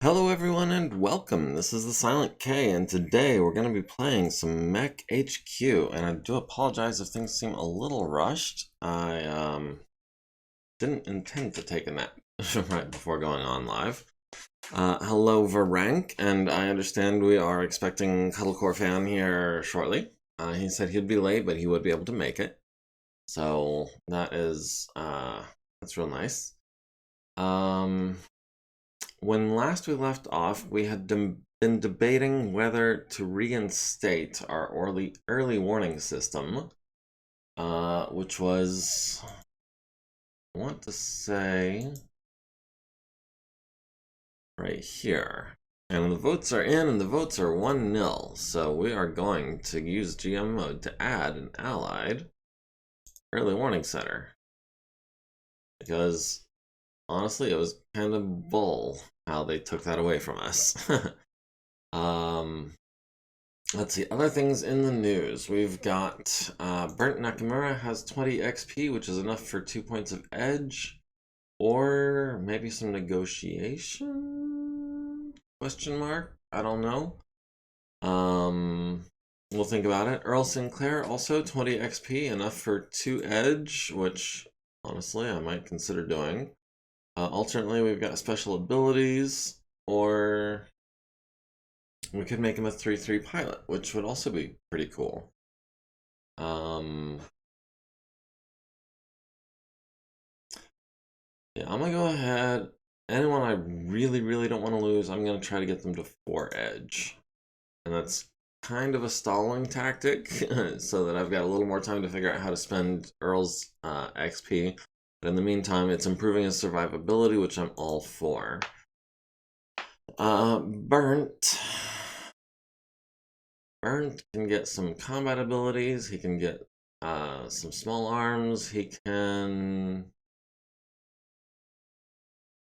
Hello everyone and welcome. This is the Silent K and today we're going to be playing some MekHQ, and I do apologize if things seem a little rushed. I didn't intend to take a nap right before going on live. Hello Varank, and I understand we are expecting Cuddlecore Fan here shortly. He said he'd be late but he would be able to make it. So that's real nice. When last we left off, we had been debating whether to reinstate our early warning system, which was, I want to say, right here. And the votes are in, and the votes are 1-0. So we are going to use GM mode to add an allied early warning setter. Because honestly, it was kind of bull how they took that away from us. Let's see, other things in the news. We've got Burnt Nakamura has 20 XP, which is enough for 2 points of edge. Or maybe some negotiation? Question mark? I don't know. We'll think about it. Earl Sinclair also 20 XP, enough for 2 edge, which honestly I might consider doing. Alternately, we've got special abilities, or we could make him a 3-3 pilot, which would also be pretty cool. Yeah, I'm gonna go ahead. Anyone I really don't want to lose, I'm gonna try to get them to 4 edge. And that's kind of a stalling tactic, so that I've got a little more time to figure out how to spend Earl's XP. But in the meantime, it's improving his survivability, which I'm all for. Burnt can get some combat abilities. He can get some small arms. He can...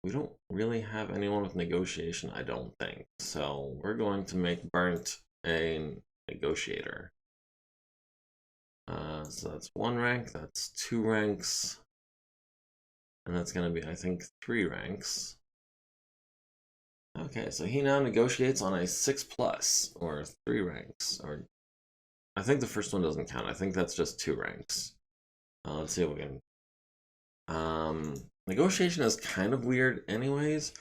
We don't really have anyone with negotiation, I don't think. So we're going to make Burnt a negotiator. So that's 1 rank, that's 2 ranks. And that's going to be, I think, 3 ranks. Okay, so he now negotiates on a 6+, or 3 ranks, or I think the first one doesn't count. I think that's just 2 ranks. Let's see if we can. Negotiation is kind of weird, anyways,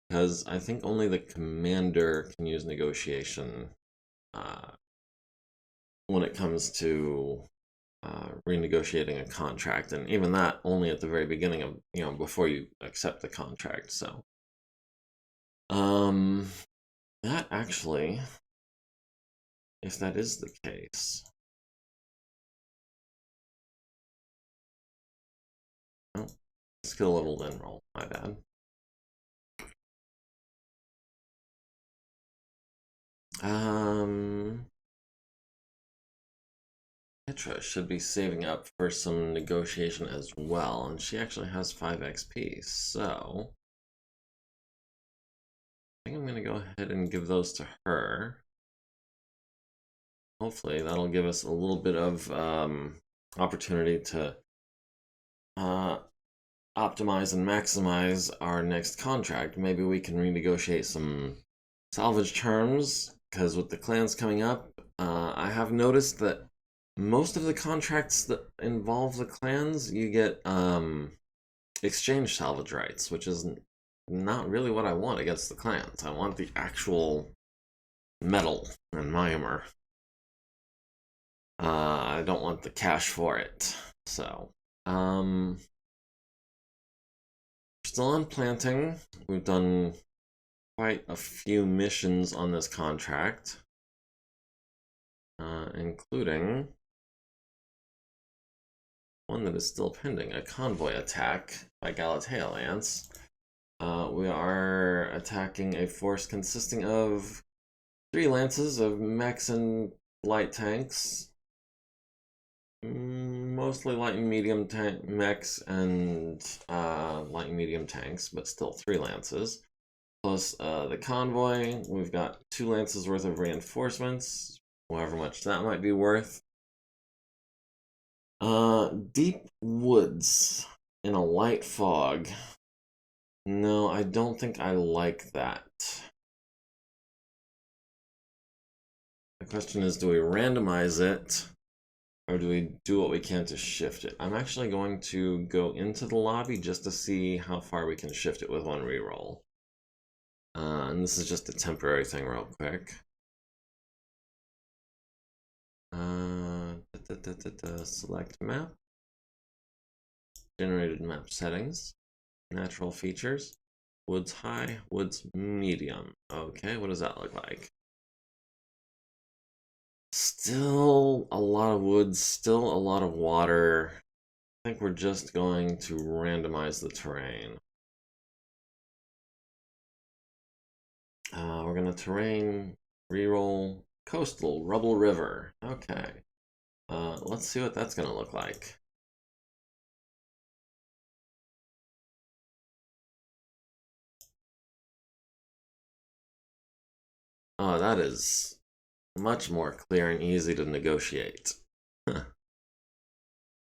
because I think only the commander can use negotiation when it comes to renegotiating a contract, and even that only at the very beginning of before you accept the contract. So, that actually, if that is the case, oh, skill level then roll. My bad. Petra should be saving up for some negotiation as well, and she actually has 5 XP, so I think I'm gonna go ahead and give those to her. Hopefully that'll give us a little bit of opportunity to optimize and maximize our next contract. Maybe we can renegotiate some salvage terms, because with the clans coming up, I have noticed that most of the contracts that involve the clans, you get exchange salvage rights, which is not really what I want against the clans. I want the actual metal and Myanmar. I don't want the cash for it. So, still on planting. We've done quite a few missions on this contract, including one that is still pending, a convoy attack by Galatea Lance. We are attacking a force consisting of 3 lances of mechs and light tanks. Mostly light and medium mechs and light and medium tanks, but still 3 lances. Plus the convoy, we've got 2 lances worth of reinforcements, however much that might be worth. Deep woods in a light fog. No, I don't think I like that. The question is, do we randomize it, or do we do what we can to shift it? I'm actually going to go into the lobby just to see how far we can shift it with one reroll. And this is just a temporary thing real quick. Select map. Generated map settings. Natural features. Woods high, woods medium. Okay, what does that look like? Still a lot of woods, still a lot of water. I think we're just going to randomize the terrain. We're gonna terrain, reroll, coastal, rubble river. Okay. Let's see what that's gonna look like. Oh, that is much more clear and easy to negotiate.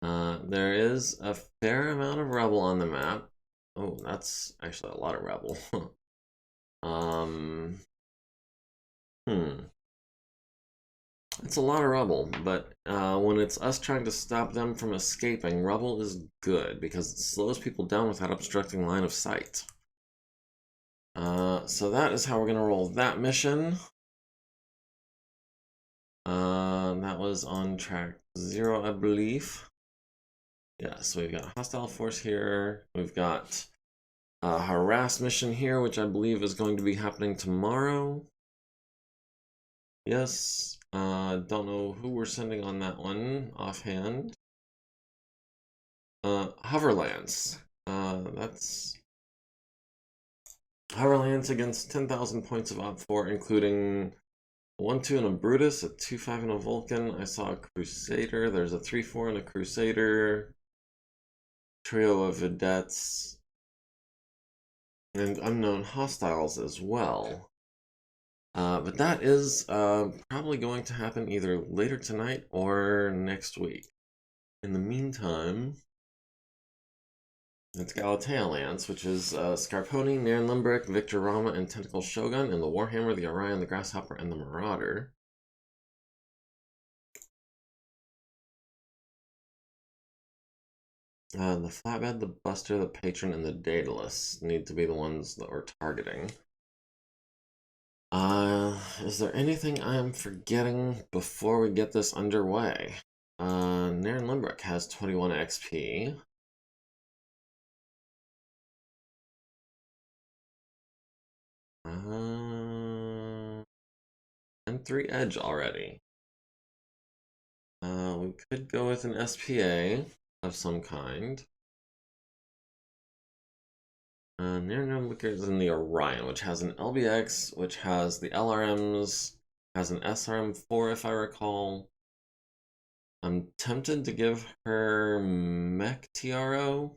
There is a fair amount of rubble on the map. Oh, that's actually a lot of rubble. um, It's a lot of rubble, but when it's us trying to stop them from escaping, rubble is good because it slows people down without obstructing line of sight. So that is how we're gonna roll that mission. That was on track 0, I believe. Yeah, so we've got a hostile force here. We've got a harass mission here, which I believe is going to be happening tomorrow. Yes. Don't know who we're sending on that one offhand. Hoverlands. That's Hoverlands against 10,000 points of Op 4, including a 1-2 and a Brutus, a 2-5 and a Vulcan. I saw a Crusader. There's a 3-4 and a Crusader. Trio of Vedettes. And unknown hostiles as well. But that is probably going to happen either later tonight or next week. In the meantime, it's Galatea Lance, which is Scarponi, Nairn Limbrick, Victor Rama, and Tentacle Shogun, and the Warhammer, the Orion, the Grasshopper, and the Marauder. The Flatbed, the Buster, the Patron, and the Daedalus need to be the ones that we're targeting. Is there anything I am forgetting before we get this underway? Nairn Limbrick has 21 XP. And 3 Edge already. We could go with an SPA of some kind. Nairn Limbrick is in the Orion, which has an LBX, which has the LRMs, has an SRM4 if I recall. I'm tempted to give her Mech TRO.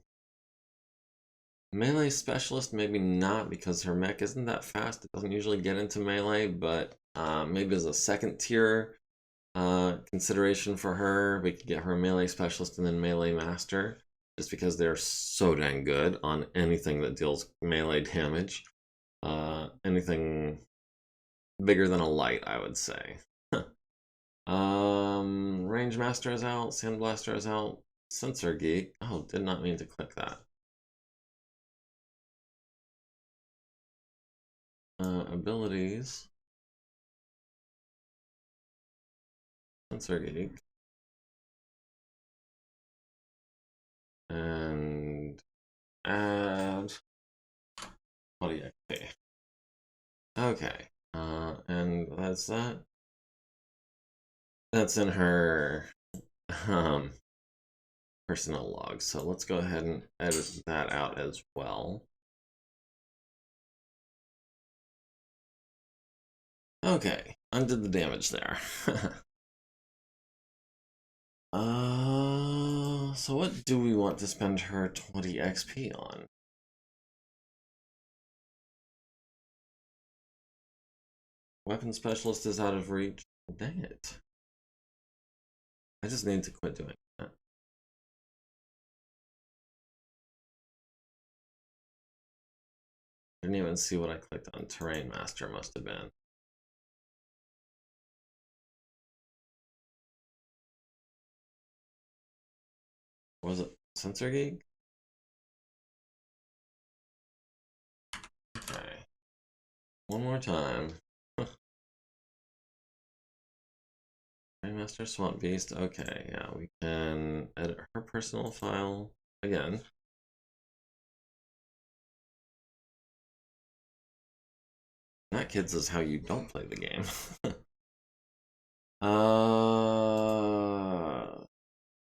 Melee Specialist, maybe not, because her mech isn't that fast. It doesn't usually get into melee, but maybe as a second tier consideration for her, we could get her a Melee Specialist and then Melee Master, just because they're so dang good on anything that deals melee damage. Anything bigger than a light, I would say. Range Master is out, Sandblaster is out, Sensor Geek. Oh, did not mean to click that. Abilities. Sensor Geek. And add 20 XP. Okay. And that's that. That's in her personnel log. So let's go ahead and edit that out as well. Okay, undid the damage there. So what do we want to spend her 20 XP on? Weapon Specialist is out of reach. Dang it. I just need to quit doing that. Didn't even see what I clicked on. Terrain Master must have been. Was it Sensor Geek? Okay. One more time. Terrain Master Swamp Beast. Okay, yeah, we can edit her personal file again. That, kids, is how you don't play the game.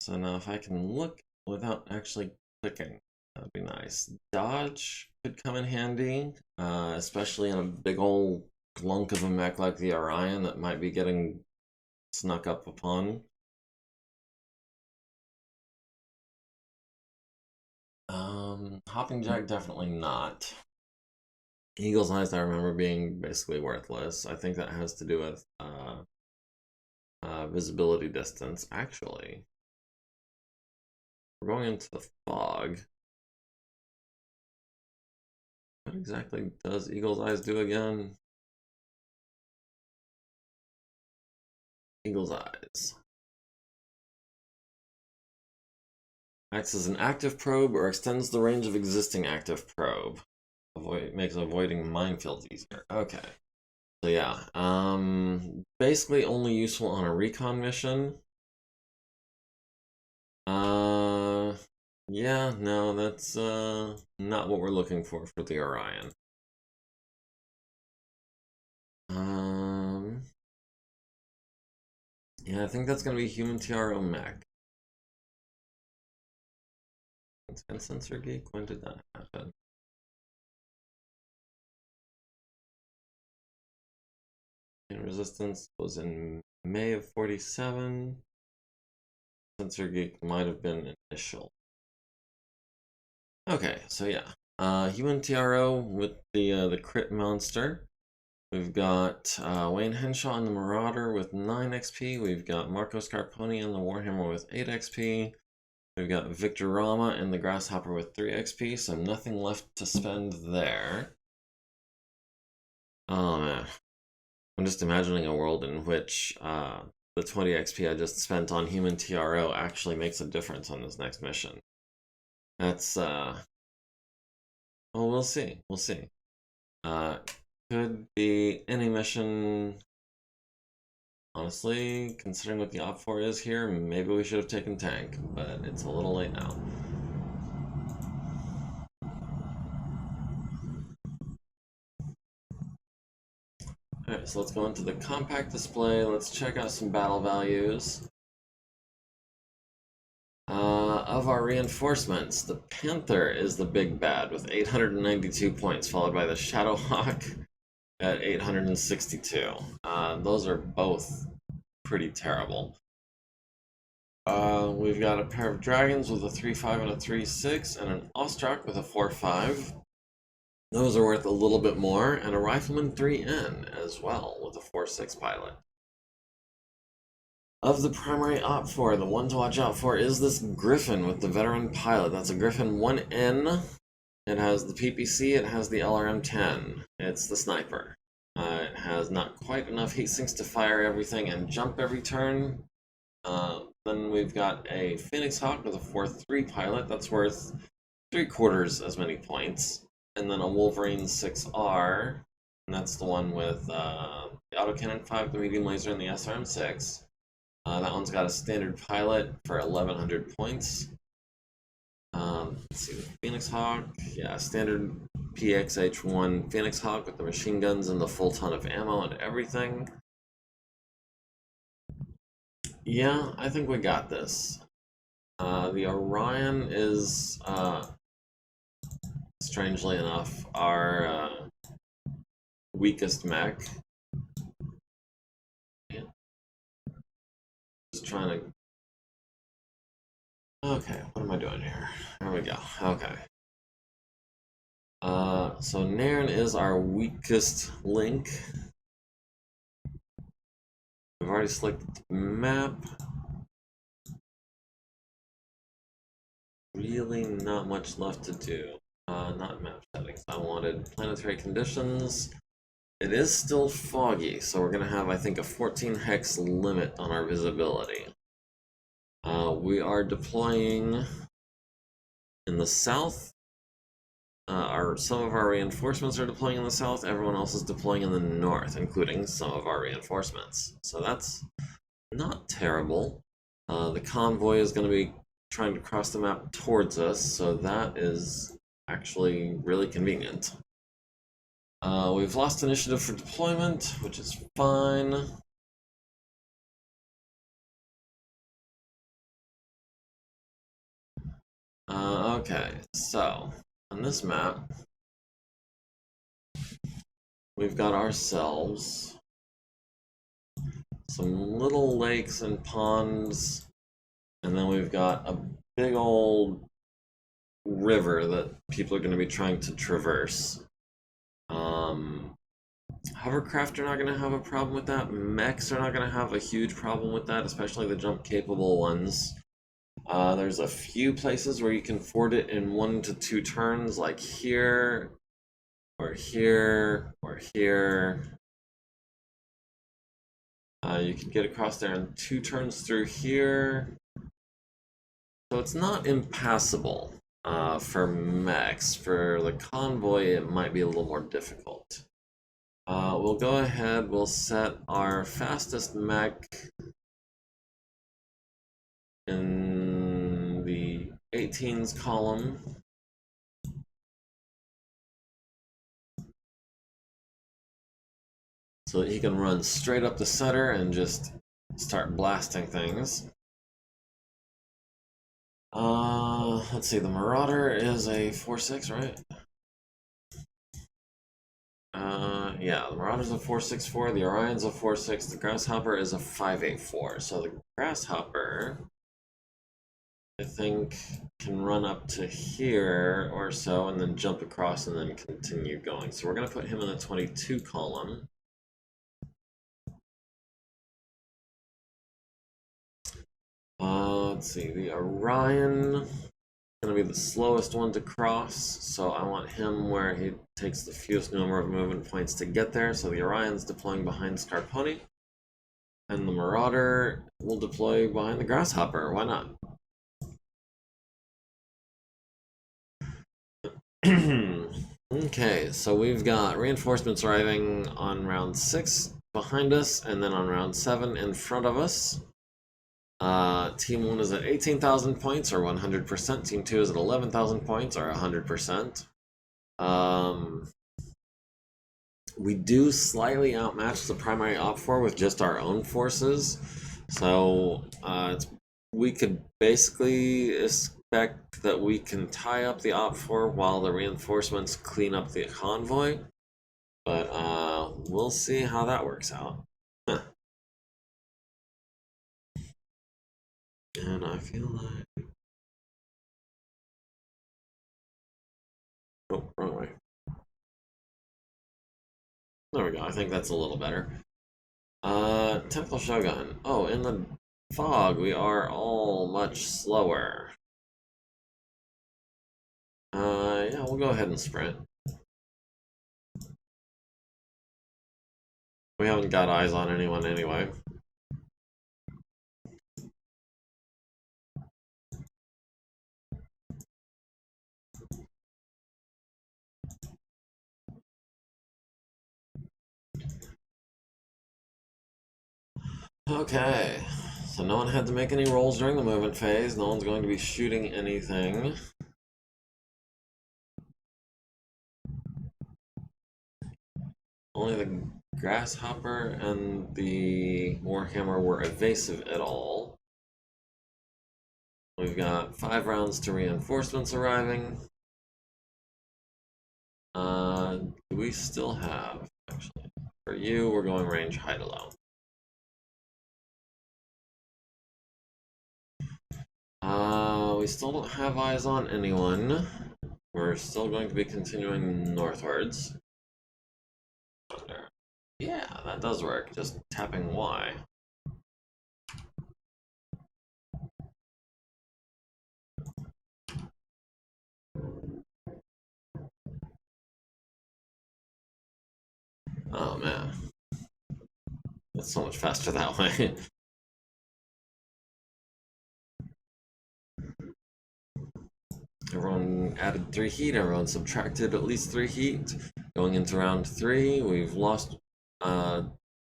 So now if I can look without actually clicking, that'd be nice. Dodge could come in handy, especially in a big old clunk of a mech like the Orion that might be getting snuck up upon. Hopping Jack, definitely not. Eagle's Eyes, I remember being basically worthless. I think that has to do with visibility distance. Actually, we're going into the fog. What exactly does Eagle's Eyes do again? Eagle's Eyes acts as an active probe or extends the range of existing active probe. Makes avoiding minefields easier. Okay. So yeah, basically only useful on a recon mission. Yeah, no, that's not what we're looking for the Orion. Yeah, I think that's gonna be human TRO mech. And Sensor Geek, when did that happen? And Resistance was in May of 47. Sensor Geek might have been initial. Okay, so yeah, human TRO with the crit monster. We've got Wayne Henshaw and the Marauder with 9 XP. We've got Marco Scarponi and the Warhammer with 8 XP. We've got Victor Rama and the Grasshopper with 3 XP, so nothing left to spend there. Oh man. I'm just imagining a world in which the 20 XP I just spent on human TRO actually makes a difference on this next mission. That's, well, we'll see. We'll see. Could be any mission. Honestly, considering what the op 4 is here, maybe we should have taken tank, but it's a little late now. Alright, so let's go into the compact display. Let's check out some battle values. Of our reinforcements, the Panther is the big bad with 892 points, followed by the Shadowhawk at 862. Those are both pretty terrible. We've got a pair of dragons with a 3-5 and a 3-6, and an Ostrak with a 4-5. Those are worth a little bit more, and a Rifleman 3N as well with a 4-6 pilot. Of the primary op 4, the one to watch out for is this Griffin with the veteran pilot. That's a Griffin 1N. It has the PPC, it has the LRM-10. It's the sniper. It has not quite enough heat sinks to fire everything and jump every turn. Then we've got a Phoenix Hawk with a 4-3 pilot. That's worth 3/4 as many points. And then a Wolverine 6R. And that's the one with the Autocannon 5, the medium laser, and the SRM-6. That one's got a standard pilot for 1100 points. Let's see, the Phoenix Hawk, yeah, standard PXH-1 Phoenix Hawk with the machine guns and the full ton of ammo and everything. Yeah, I think we got this. The Orion is, strangely enough, our weakest mech. Just trying to... Okay, what am I doing here? There we go. Okay. So Nairn is our weakest link. We've already selected the map. Really not much left to do. Not map settings. because I wanted planetary conditions. It is still foggy, so we're going to have, I think, a 14 hex limit on our visibility. We are deploying in the south. Some of our reinforcements are deploying in the south. Everyone else is deploying in the north, including some of our reinforcements. So that's not terrible. The convoy is going to be trying to cross the map towards us, so that is actually really convenient. We've lost initiative for deployment, which is fine. Okay, so on this map, we've got ourselves some little lakes and ponds, and then we've got a big old river that people are going to be trying to traverse. Hovercraft are not going to have a problem with that. Mechs are not going to have a huge problem with that, especially the jump capable ones. There's a few places where you can ford it in 1 to 2 turns, like here, or here, or here. You can get across there in 2 turns through here. So it's not impassable for mechs. For the convoy, it might be a little more difficult. We'll go ahead, we'll set our fastest mech in the 18s column. So that he can run straight up the center and just start blasting things. Let's see, the Marauder is a 4-6, right? Yeah, the Marauder's a 4-6-4, the Orion's a 4-6, the Grasshopper is a 5-8-4. So the Grasshopper, I think, can run up to here or so and then jump across and then continue going. So we're going to put him in the 22 column. Let's see, the Orion going to be the slowest one to cross, so I want him where he takes the fewest number of movement points to get there. So the Orion's deploying behind Scarponi, and the Marauder will deploy behind the Grasshopper. Why not? Okay, so we've got reinforcements arriving on round 6 behind us, and then on round 7 in front of us. Team 1 is at 18,000 points, or 100%. Team 2 is at 11,000 points, or 100%. We do slightly outmatch the primary op 4 with just our own forces. So we could basically expect that we can tie up the op 4 while the reinforcements clean up the convoy. But we'll see how that works out. And I feel like... Oh, wrong way. There we go. I think that's a little better. Temple Shogun. Oh, in the fog, we are all much slower. Yeah, we'll go ahead and sprint. We haven't got eyes on anyone anyway. Okay, so no one had to make any rolls during the movement phase. No one's going to be shooting anything. Only the Grasshopper and the Warhammer were evasive at all. We've got 5 rounds to reinforcements arriving. Do we still have, actually? For you, we're going range high to low. We still don't have eyes on anyone. We're still going to be continuing northwards. Yeah, that does work. Just tapping Y. Oh man, it's so much faster that way. Everyone added 3 heat, everyone subtracted at least 3 heat. Going into round 3, we've lost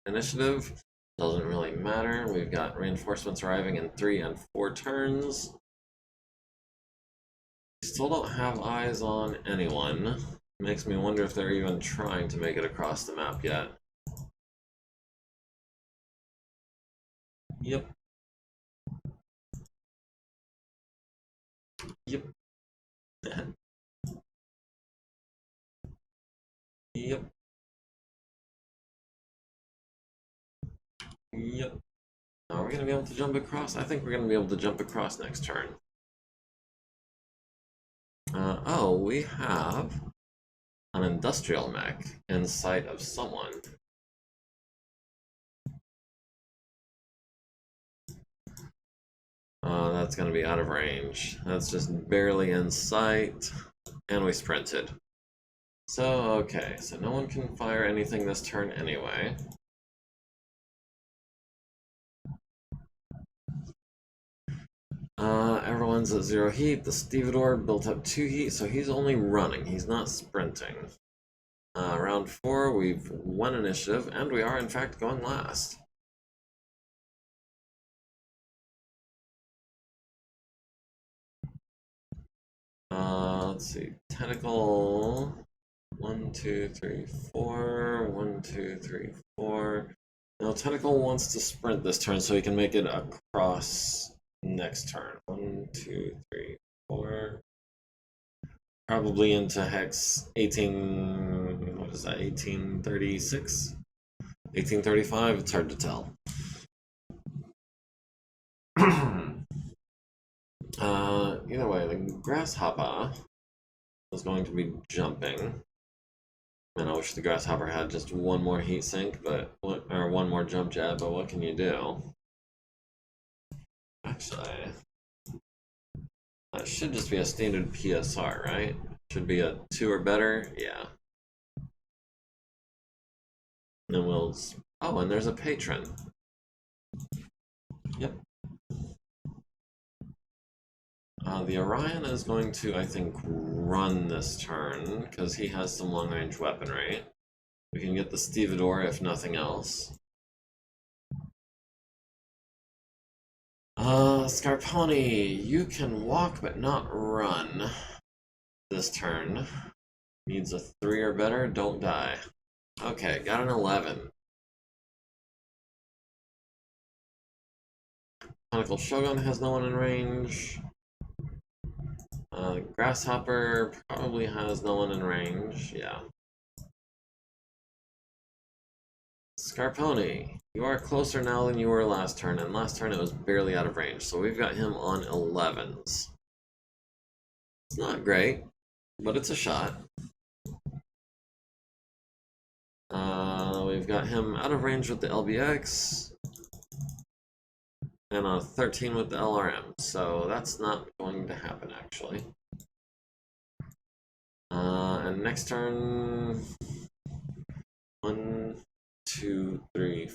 initiative. Doesn't really matter. We've got reinforcements arriving in 3 and 4 turns. Still don't have eyes on anyone. Makes me wonder if they're even trying to make it across the map yet. Yep. Yep. Yep. Yep. Are we going to be able to jump across? I think we're going to be able to jump across next turn. Oh, we have an industrial mech in sight of someone. That's going to be out of range. That's just barely in sight. And we sprinted. So, okay. So no one can fire anything this turn anyway. Everyone's at 0 heat. The stevedore built up 2 heat, so he's only running. He's not sprinting. Round 4, we've won initiative, and we are in fact going last. Let's see. Tentacle. 1, 2, 3, 4. 1, 2, 3, 4. Now, Tentacle wants to sprint this turn so he can make it across next turn. 1, 2, 3, 4. Probably into hex 18. What is that? 1836? 1835? It's hard to tell. Either way, the grasshopper is going to be jumping. And I wish the grasshopper had just one more heat sink, or one more jump jab, but what can you do? Actually, that should just be a standard PSR, right? Should be a 2 or better, yeah. And we'll, oh, and there's a patron. Yep. The Orion is going to, I think, run this turn, because he has some long-range weaponry. We can get the stevedore if nothing else. Scarponi, you can walk but not run this turn. Needs a 3 or better, don't die. Okay, got an 11. Conical Shogun has no one in range. Grasshopper probably has no one in range, yeah. Scarponi, you are closer now than you were last turn, and last turn it was barely out of range, so we've got him on 11s. It's not great, but it's a shot. We've got him out of range with the LBX, and a 13 with the LRM, so that's not going to happen, actually. And next turn, 1, 2, 3,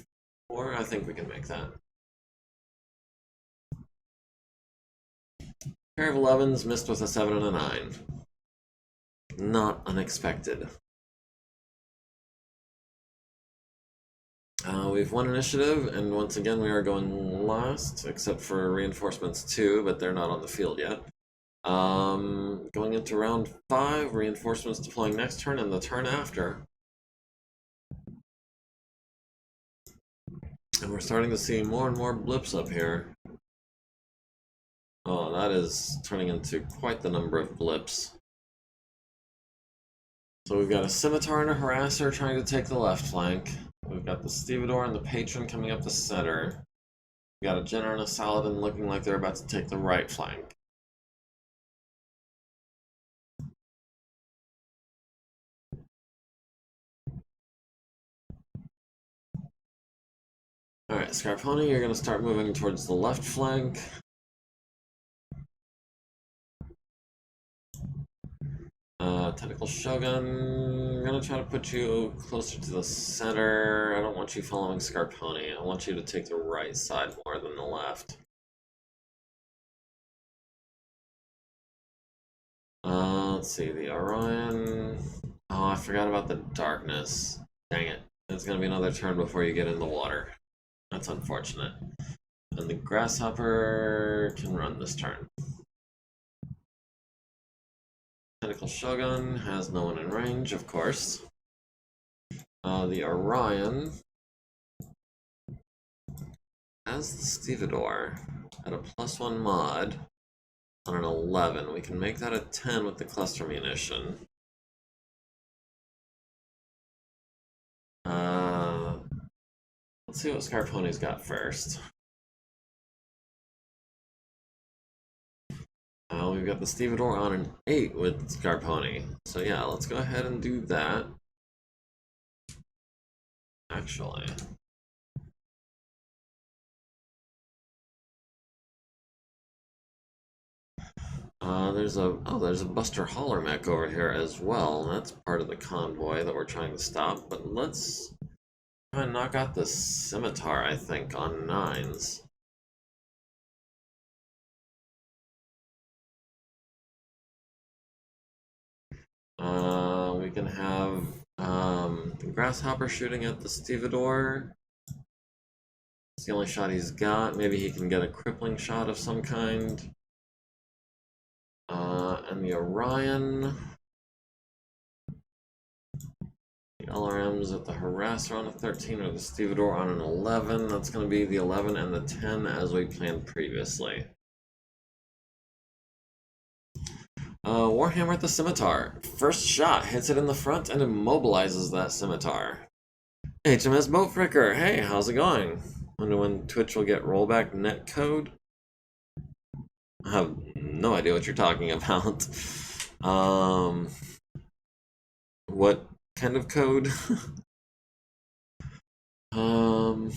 4. I think we can make that. Pair of 11s missed with a 7 and a 9. Not unexpected. We've won initiative, and once again we are going last, except for reinforcements 2, but they're not on the field yet. Going into round 5, reinforcements deploying next turn and the turn after. And we're starting to see more and more blips up here. Oh, that is turning into quite the number of blips. So we've got a scimitar and a harasser trying to take the left flank. We've got the stevedore and the patron coming up the center. We've got a Jenner and a Saladin looking like they're about to take the right flank. Alright, Scarponi, you're going to start moving towards the left flank. Tentacle Shogun, I'm gonna try to put you closer to the center. I don't want you following Scarponi. I want you to take the right side more than the left. Let's see, the Orion. Oh, I forgot about the darkness. Dang it. It's gonna be another turn before you get in the water. That's unfortunate. And the Grasshopper can run this turn. Tentacle Shogun has no one in range, of course. The Orion has the Stevedore at a +1 mod on an 11. We can make that a 10 with the cluster munition. Let's see what Scarponi's got first. We've got the Stevedore on an 8 with Scarponi. So yeah, let's go ahead and do that. Actually. There's a Buster Hauler mech over here as well. That's part of the convoy that we're trying to stop. But let's try and knock out the Scimitar, I think, on 9s. We can have the Grasshopper shooting at the Stevedore. It's the only shot he's got. Maybe he can get a crippling shot of some kind. And the Orion. The LRM's at the Harasser on a 13 or the Stevedore on an 11. That's going to be the 11 and the 10 as we planned previously. Warhammer at the Scimitar. First shot hits it in the front and immobilizes that Scimitar. HMS Boatfricker, hey, how's it going? Wonder when Twitch will get rollback net code? I have no idea what you're talking about. What kind of code? Oh,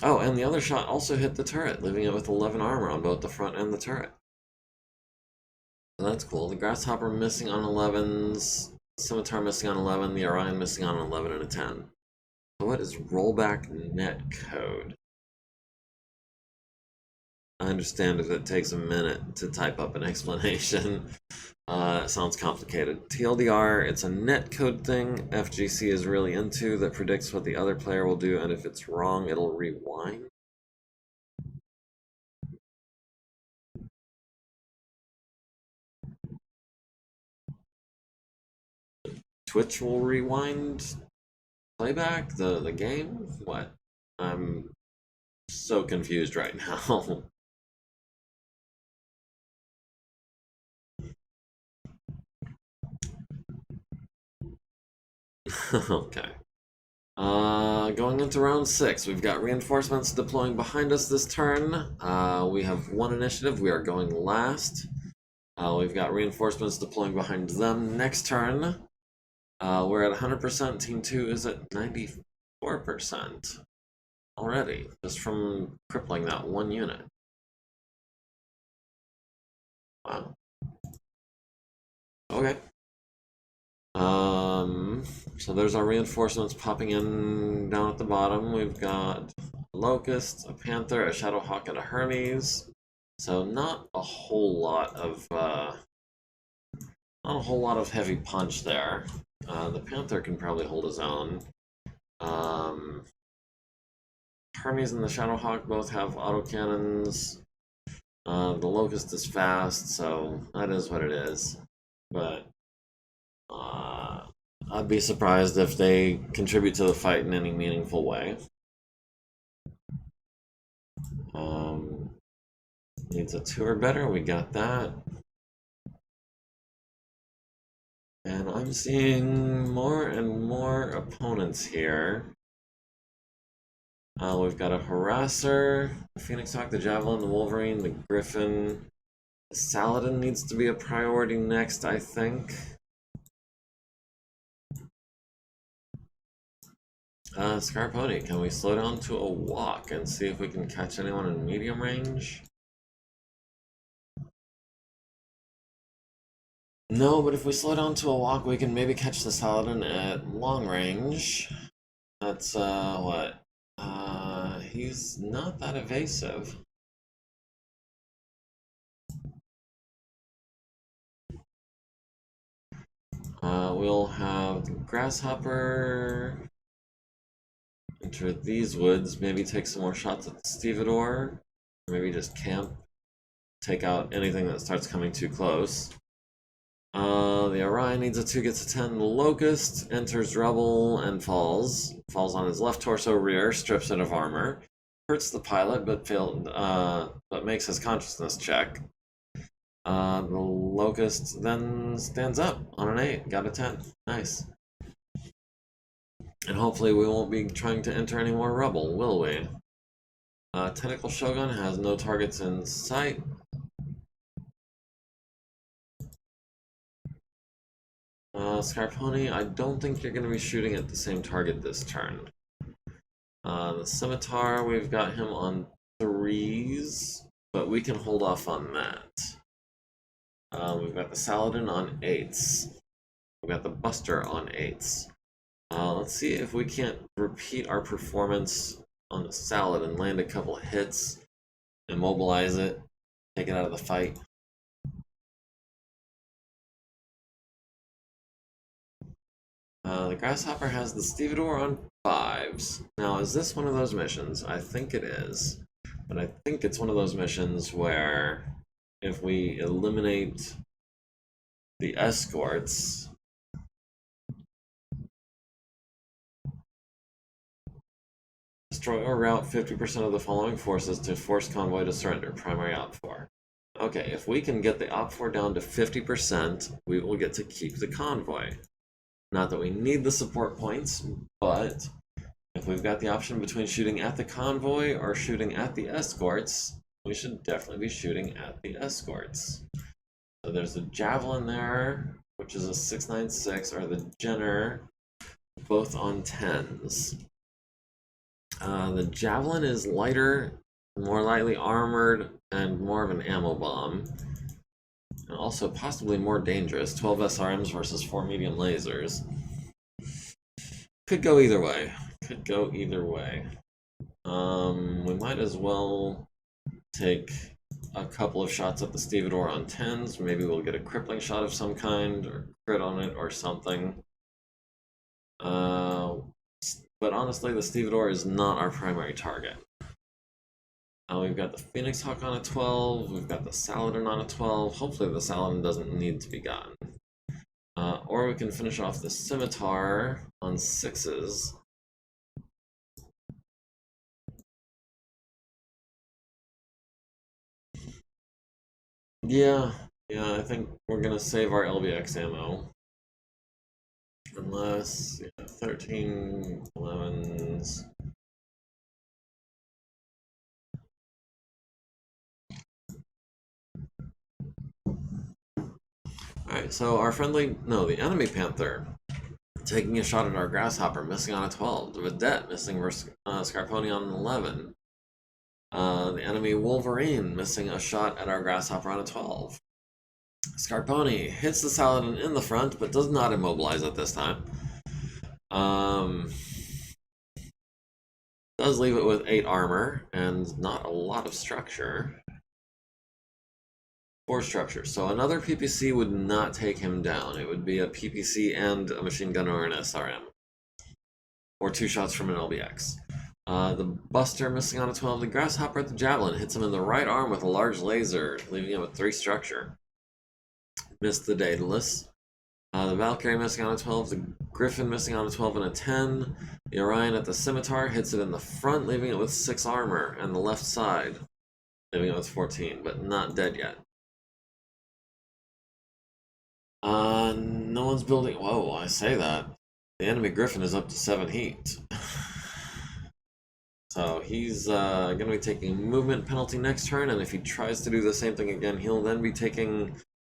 and the other shot also hit the turret, leaving it with 11 armor on both the front and the turret. So that's cool. The Grasshopper missing on 11s, Scimitar missing on 11, the Orion missing on 11 and a 10. So what is rollback net code? I understand if it takes a minute to type up an explanation. It sounds complicated. TLDR, it's a net code thing FGC is really into that predicts what the other player will do, and if it's wrong, it'll rewind. Twitch will rewind playback the game? What? I'm so confused right now. Okay. Going into round 6, we've got reinforcements deploying behind us this turn. We have 1 initiative. We are going last. We've got reinforcements deploying behind them next turn. We're at 100%. Team 2 is at 94% already, just from crippling that 1 unit. Wow. Okay. So there's our reinforcements popping in down at the bottom. We've got a Locust, a Panther, a Shadowhawk, and a Hermes. So not a whole lot of heavy punch there. The Panther can probably hold his own. Hermes and the Shadowhawk both have autocannons. The Locust is fast, so that is what it is. But I'd be surprised if they contribute to the fight in any meaningful way. Needs a 2 or better, we got that. And I'm seeing more and more opponents here. We've got a Harasser, the Phoenix Hawk, the Javelin, the Wolverine, the Griffin. The Saladin needs to be a priority next, I think. Scarponi, can we slow down to a walk and see if we can catch anyone in medium range? No, but if we slow down to a walk, we can maybe catch the Saladin at long range. That's, what? He's not that evasive. We'll have the Grasshopper enter these woods, maybe take some more shots at the Stevedore, maybe just camp, take out anything that starts coming too close. The Orion needs a 2, gets a 10. The Locust enters rubble and falls. Falls on his left torso rear, strips it of armor. Hurts the pilot, but makes his consciousness check. The Locust then stands up on an 8, got a 10. Nice. And hopefully we won't be trying to enter any more rubble, will we? Tentacle Shogun has no targets in sight. Scarponi, I don't think you're going to be shooting at the same target this turn. The Scimitar, we've got him on 3s, but we can hold off on that. We've got the Saladin on 8s. We've got the Buster on 8s. Let's see if we can't repeat our performance on the Saladin, land a couple of hits, immobilize it, take it out of the fight. The Grasshopper has the Stevedore on 5s. Now, is this one of those missions? I think it is. But I think it's one of those missions where if we eliminate the escorts, destroy or rout 50% of the following forces to force Convoy to surrender. Primary Op4. Okay, if we can get the Op4 down to 50%, we will get to keep the Convoy. Not that we need the support points, but if we've got the option between shooting at the Convoy or shooting at the escorts, we should definitely be shooting at the escorts. So there's a Javelin there, which is a 696, or the Jenner, both on 10s. The Javelin is lighter, more lightly armored, and more of an ammo bomb. And also possibly more dangerous. 12 SRMs versus 4 medium lasers. Could go either way. Could go either way. We might as well take a couple of shots at the Stevedore on 10s. Maybe we'll get a crippling shot of some kind, or crit on it, or something. But honestly, the Stevedore is not our primary target. We've got the Phoenix Hawk on a 12, we've got the Saladin on a 12. Hopefully the Saladin doesn't need to be gotten. Or we can finish off the Scimitar on 6s. Yeah, I think we're gonna save our LBX ammo. Unless, 13, 11s. Alright, so the enemy Panther taking a shot at our Grasshopper, missing on a 12. The Vedette missing versus Scarponi on an 11. The enemy Wolverine missing a shot at our Grasshopper on a 12. Scarponi hits the Saladin in the front, but does not immobilize it this time. Does leave it with 8 armor and not a lot of structure. 4 structure. So another PPC would not take him down. It would be a PPC and a machine gun or an SRM. Or 2 shots from an LBX. The Buster missing on a 12. The Grasshopper at the Javelin hits him in the right arm with a large laser, leaving him with 3 structure. Missed the Daedalus. The Valkyrie missing on a 12. The Griffin missing on a 12 and a 10. The Orion at the Scimitar hits it in the front, leaving it with 6 armor, and the left side, leaving it with 14, but not dead yet. No one's building. Whoa, I say that. The enemy Griffin is up to 7 heat. So he's going to be taking movement penalty next turn, and if he tries to do the same thing again, he'll then be taking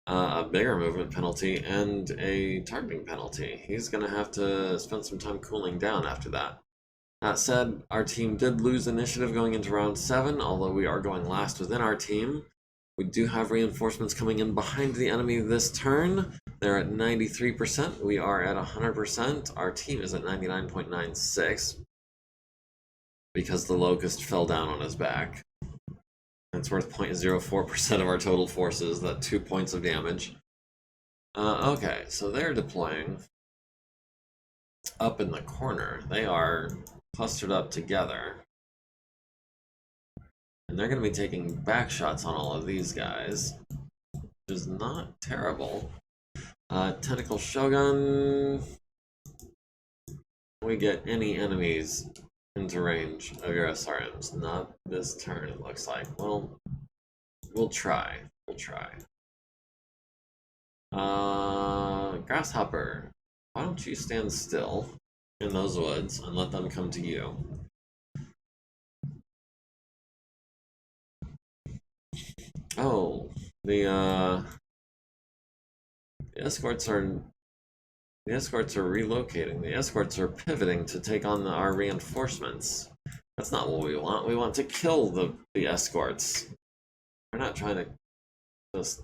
a bigger movement penalty and a targeting penalty. He's going to have to spend some time cooling down after that. That said, our team did lose initiative going into round 7, although we are going last within our team. We do have reinforcements coming in behind the enemy this turn. They're at 93%. We are at 100%. Our team is at 99.96 because the Locust fell down on his back. It's worth 0.04% of our total forces, that 2 points of damage. Okay, so they're deploying up in the corner. They are clustered up together. And they're going to be taking back shots on all of these guys, which is not terrible. Tentacle Shogun. We get any enemies into range of your SRMs. Not this turn, it looks like. Well, we'll try. We'll try. Grasshopper, why don't you stand still in those woods and let them come to you? Oh, the escorts are relocating. The escorts are pivoting to take on our reinforcements. That's not what we want. We want to kill the escorts. We're not trying to just...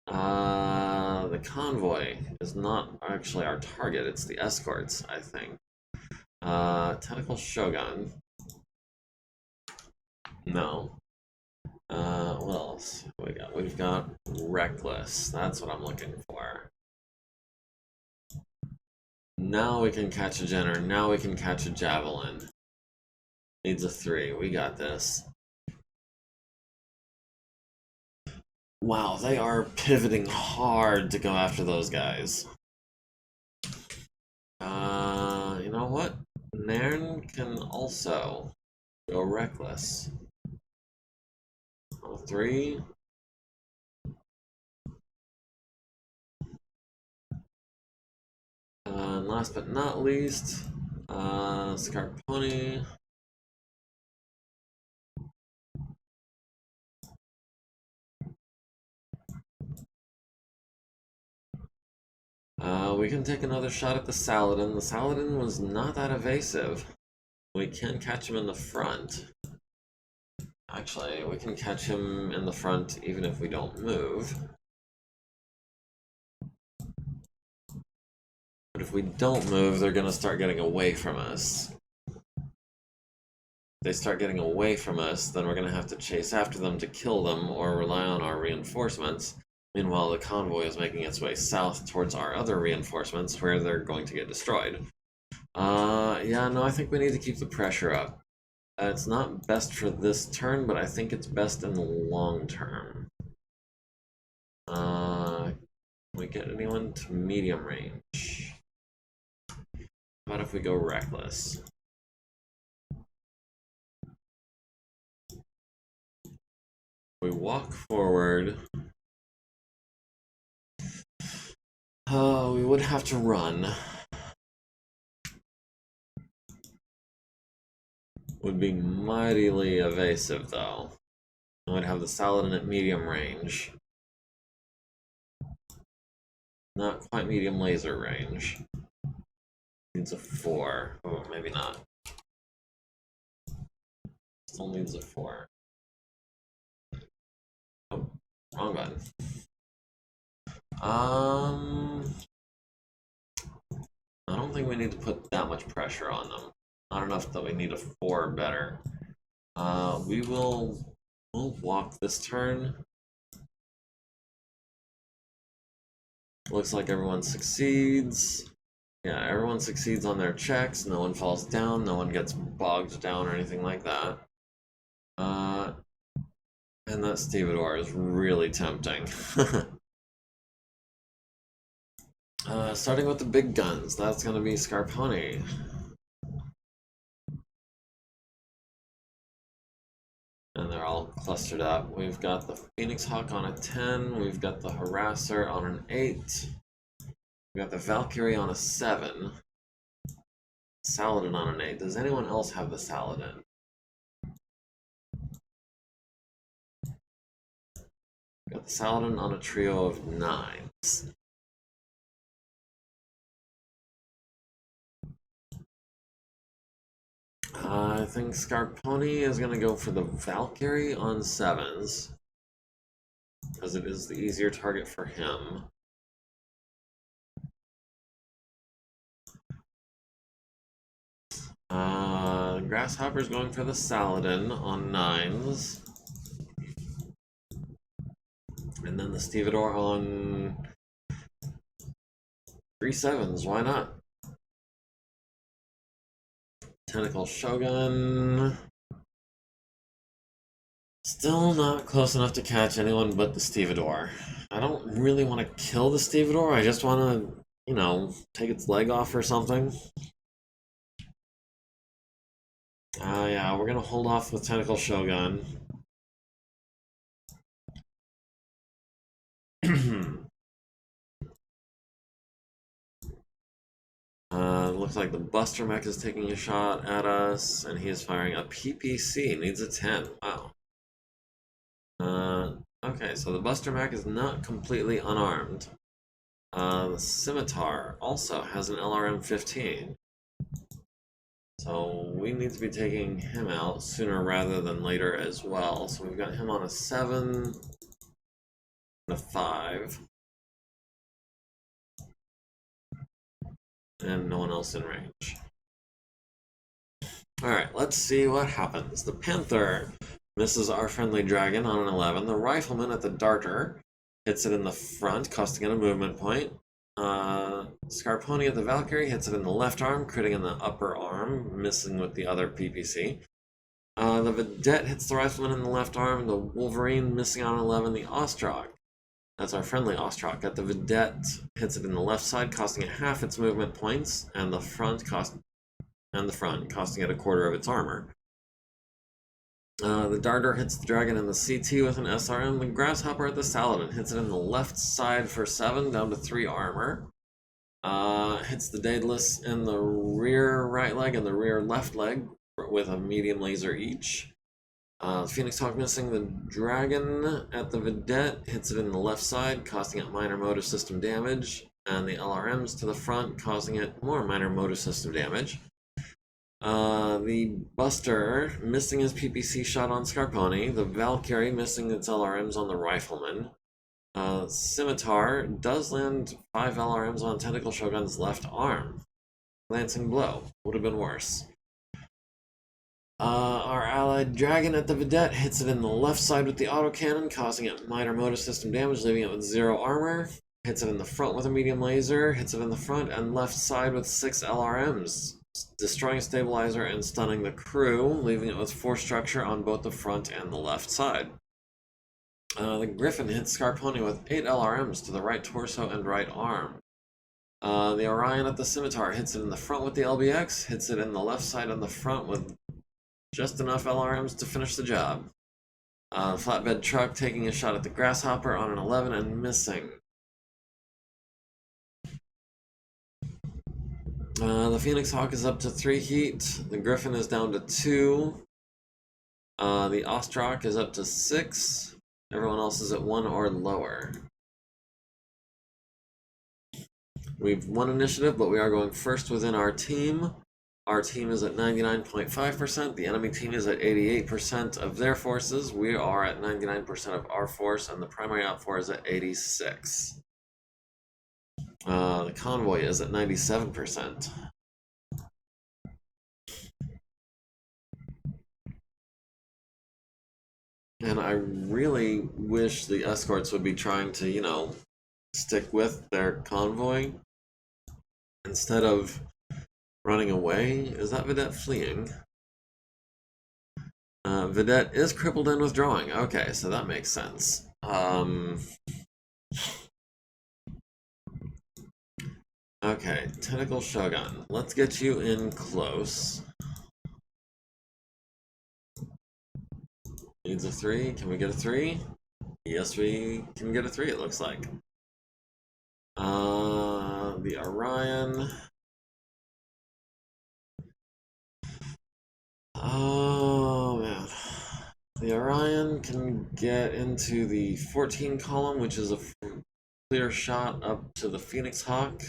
the convoy is not actually our target. It's the escorts, I think. Tentacle Shogun. No. What else we got? We've got Reckless. That's what I'm looking for. Now we can catch a Jenner. Now we can catch a Javelin. Needs a 3. We got this. Wow, they are pivoting hard to go after those guys. You know what? Nairn can also go Reckless. 3. And last but not least, Scarponi. We can take another shot at the Saladin. The Saladin was not that evasive. We can catch him in the front. Actually, we can catch him in the front even if we don't move. But if we don't move, they're going to start getting away from us. If they start getting away from us, then we're going to have to chase after them to kill them or rely on our reinforcements. Meanwhile, the convoy is making its way south towards our other reinforcements where they're going to get destroyed. Yeah, no, I think we need to keep the pressure up. It's not best for this turn, but I think it's best in the long term. Can we get anyone to medium range? How about if we go Reckless? We walk forward. We would have to run. Would be mightily evasive, though. I would have the Saladin at medium range. Not quite medium laser range. Needs a 4. Oh, maybe not. Still needs a 4. Oh, wrong button. I don't think we need to put that much pressure on them. Not enough that we need a 4 or better. We'll walk this turn. Looks like everyone succeeds. Yeah, everyone succeeds on their checks. No one falls down. No one gets bogged down or anything like that. And that stevedore is really tempting. Starting with the big guns, that's going to be Scarponi. And they're all clustered up. We've got the Phoenix Hawk on a 10. We've got the Harasser on an 8. We've got the Valkyrie on a 7. Saladin on an 8. Does anyone else have the Saladin? We've got the Saladin on a trio of 9s. I think Scarponi is going to go for the Valkyrie on 7s, because it is the easier target for him. Grasshopper's going for the Saladin on 9s. And then the Stevedore on 3 7s, why not? Tentacle Shogun. Still not close enough to catch anyone but the Stevedore. I don't really want to kill the Stevedore, I just want to, you know, take its leg off or something. Yeah, we're gonna hold off with Tentacle Shogun. Looks like the Buster Mech is taking a shot at us, and he is firing a PPC. Needs a 10. Wow. Okay, so the Buster Mech is not completely unarmed. The Scimitar also has an LRM 15. So we need to be taking him out sooner rather than later as well. So we've got him on a 7 and a 5. And no one else in range. Alright, let's see what happens. The Panther misses our friendly dragon on an 11. The Rifleman at the Darter hits it in the front, costing it a movement point. Scarponi at the Valkyrie hits it in the left arm, critting in the upper arm, missing with the other PPC. The Vedette hits the Rifleman in the left arm, the Wolverine missing on 11, the Ostrak. That's our friendly Ostrak. At the Vedette hits it in the left side, costing it half its movement points, and the front costing it a quarter of its armor. The Darter hits the Dragon in the CT with an SRM. The Grasshopper at the Saladin hits it in the left side for 7, down to 3 armor. Hits the Daedalus in the rear right leg and the rear left leg with a medium laser each. Phoenix Hawk missing the Dragon at the Vedette, hits it in the left side, costing it minor motor system damage, and the LRMs to the front, causing it more minor motor system damage. The Buster missing his PPC shot on Scarponi, the Valkyrie missing its LRMs on the Rifleman. Scimitar does land 5 LRMs on Tentacle Shogun's left arm. Lancing blow, would have been worse. Our allied Dragon at the Vedette hits it in the left side with the autocannon, causing it minor motor system damage, leaving it with 0 armor. Hits it in the front with a medium laser, hits it in the front and left side with 6 LRMs, destroying a stabilizer and stunning the crew, leaving it with 4 structure on both the front and the left side. The Griffin hits Scarponi with 8 LRMs to the right torso and right arm. The Orion at the Scimitar hits it in the front with the LBX, hits it in the left side and the front with just enough LRMs to finish the job. Flatbed Truck taking a shot at the Grasshopper on an 11 and missing. The Phoenix Hawk is up to 3 heat. The Griffin is down to 2. The Ostrak is up to 6. Everyone else is at 1 or lower. We've won initiative, but we are going first within our team. Our team is at 99.5%. The enemy team is at 88% of their forces. We are at 99% of our force, and the primary outfor is at 86. The Convoy is at 97%. And I really wish the escorts would be trying to, you know, stick with their convoy instead of running away. Is that Vedette fleeing? Vedette is crippled and withdrawing. Okay, so that makes sense. Okay, Tentacle Shogun. Let's get you in close. Needs a 3. Can we get a 3? Yes, we can get a 3, it looks like. The Orion. Oh, man. The Orion can get into the 14 column, which is a clear shot up to the Phoenix Hawk.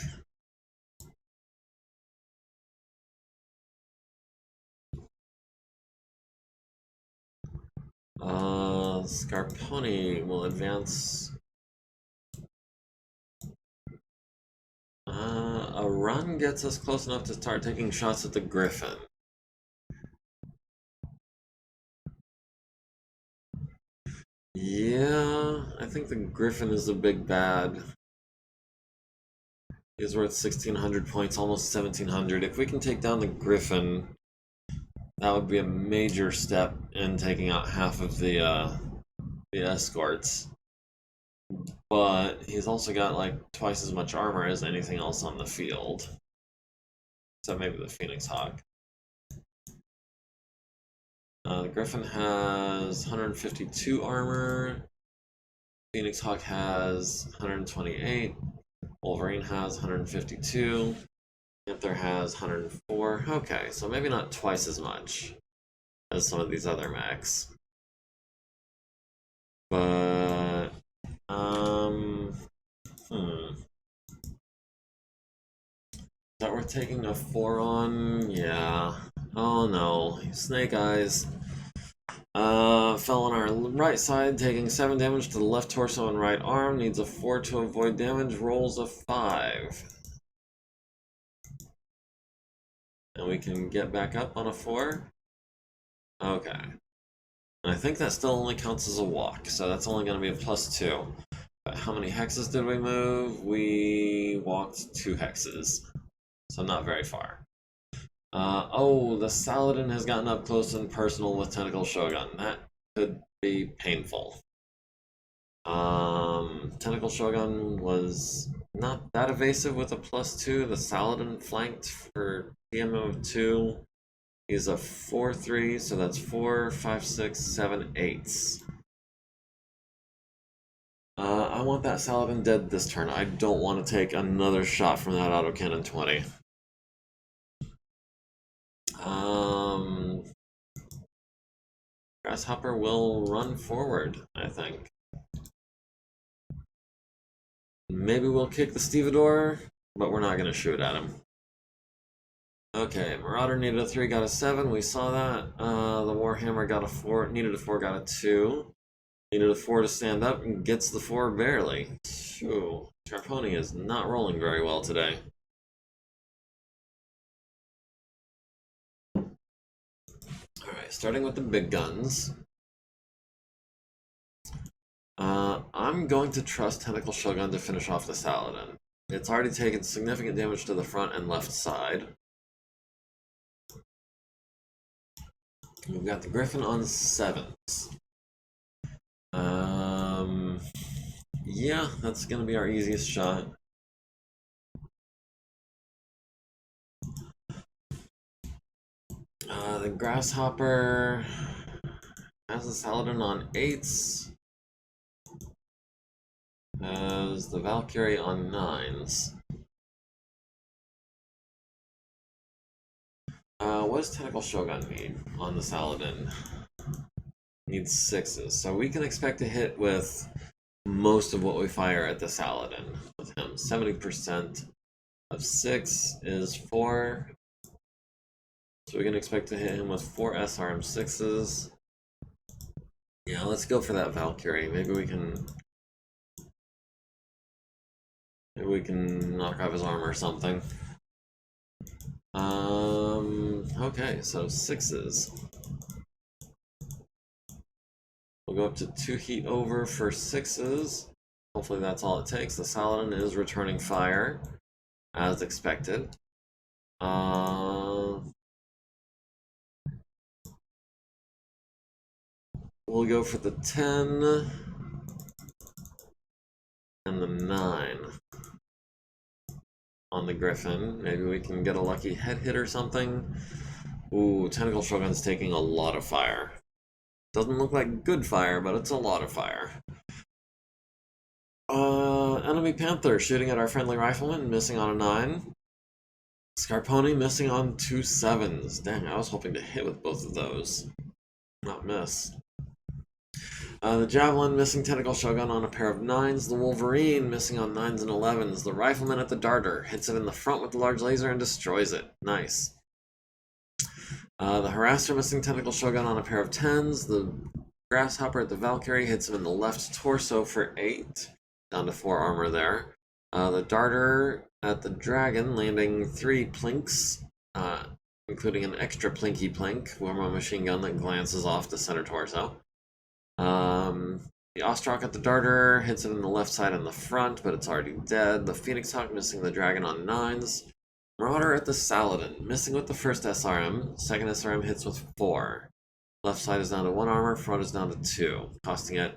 Scarponi will advance. A run gets us close enough to start taking shots at the Griffin. Yeah, I think the Griffin is the big bad. He's worth 1,600 points, almost 1,700. If we can take down the Griffin, that would be a major step in taking out half of the escorts. But he's also got like twice as much armor as anything else on the field. So maybe the Phoenix Hawk. The Griffin has 152 armor. Phoenix Hawk has 128. Wolverine has 152. Panther has 104. Okay, so maybe not twice as much as some of these other mechs. But, Is that worth taking a 4 on? Yeah. Oh no. Snake Eyes. Fell on our right side, taking 7 damage to the left torso and right arm. Needs a 4 to avoid damage. Rolls a 5. And we can get back up on a 4. Okay. And I think that still only counts as a walk, so that's only going to be a +2. But how many hexes did we move? We walked 2 hexes. So not very far. Oh, the Saladin has gotten up close and personal with Tentacle Shogun. That could be painful. Tentacle Shogun was not that evasive with a +2. The Saladin flanked for PM of 2. He's a 4-3, so that's 4, 5, 6, 7, 8s. I want that Saladin dead this turn. I don't want to take another shot from that autocannon 20. Grasshopper will run forward, I think. Maybe we'll kick the Stevedore, but we're not going to shoot at him. Okay, Marauder needed a 3, got a 7. We saw that. The Warhammer got a 4, needed a 4, got a 2. Needed a 4 to stand up and gets the 4 barely. Phew. Scarponi is not rolling very well today. Alright, starting with the big guns. I'm going to trust Tentacle Shogun to finish off the Saladin. It's already taken significant damage to the front and left side. We've got the Griffin on 7s. Yeah, that's gonna be our easiest shot. The Grasshopper has the Saladin on 8s. Has the Valkyrie on 9s. What does Tentacle Shogun need on the Saladin? Needs 6s, so we can expect to hit with most of what we fire at the Saladin with him. 70% of 6 is 4. So we can expect to hit him with 4 SRM 6s. Yeah, let's go for that Valkyrie. Maybe we can knock off his armor or something. Okay, so 6s. We'll go up to 2 heat over for 6s. Hopefully that's all it takes. The Saladin is returning fire, as expected. We'll go for the 10 and the 9 on the Griffin. Maybe we can get a lucky head hit or something. Ooh, Tentacle Shogun's taking a lot of fire. Doesn't look like good fire, but it's a lot of fire. Enemy Panther shooting at our friendly rifleman, missing on a 9. Scarponi missing on 2 7s. Dang, I was hoping to hit with both of those. Not miss. The Javelin missing Tentacle Shogun on a pair of 9s. The Wolverine missing on 9s and 11s. The Rifleman at the Darter hits it in the front with the large laser and destroys it. Nice. The Harasser missing Tentacle Shogun on a pair of 10s. The Grasshopper at the Valkyrie hits him in the left torso for 8, down to 4 armor there. The Darter at the Dragon, landing 3 plinks, including an extra plinky plink, Warmo machine gun that glances off the center torso. The Ostrak at the Darter hits it in the left side and the front, but it's already dead. The Phoenix Hawk missing the Dragon on 9s. Marauder at the Saladin, missing with the first SRM. Second SRM hits with 4. Left side is down to 1 armor, front is down to 2, costing it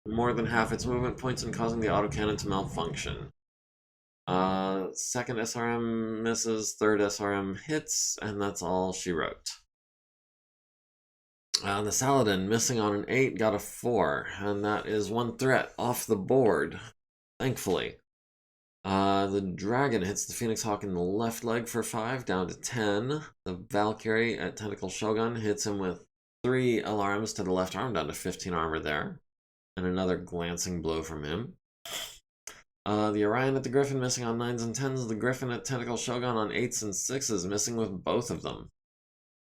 more than half its movement points and causing the autocannon to malfunction. Second SRM misses, third SRM hits, and that's all she wrote. The Saladin, missing on an 8, got a 4, and that is 1 threat off the board, thankfully. The Dragon hits the Phoenix Hawk in the left leg for 5, down to 10. The Valkyrie at Tentacle Shogun hits him with 3 LRMs to the left arm, down to 15 armor there. And another glancing blow from him. The Orion at the Griffin, missing on 9s and 10s. The Griffin at Tentacle Shogun on 8s and 6s, missing with both of them.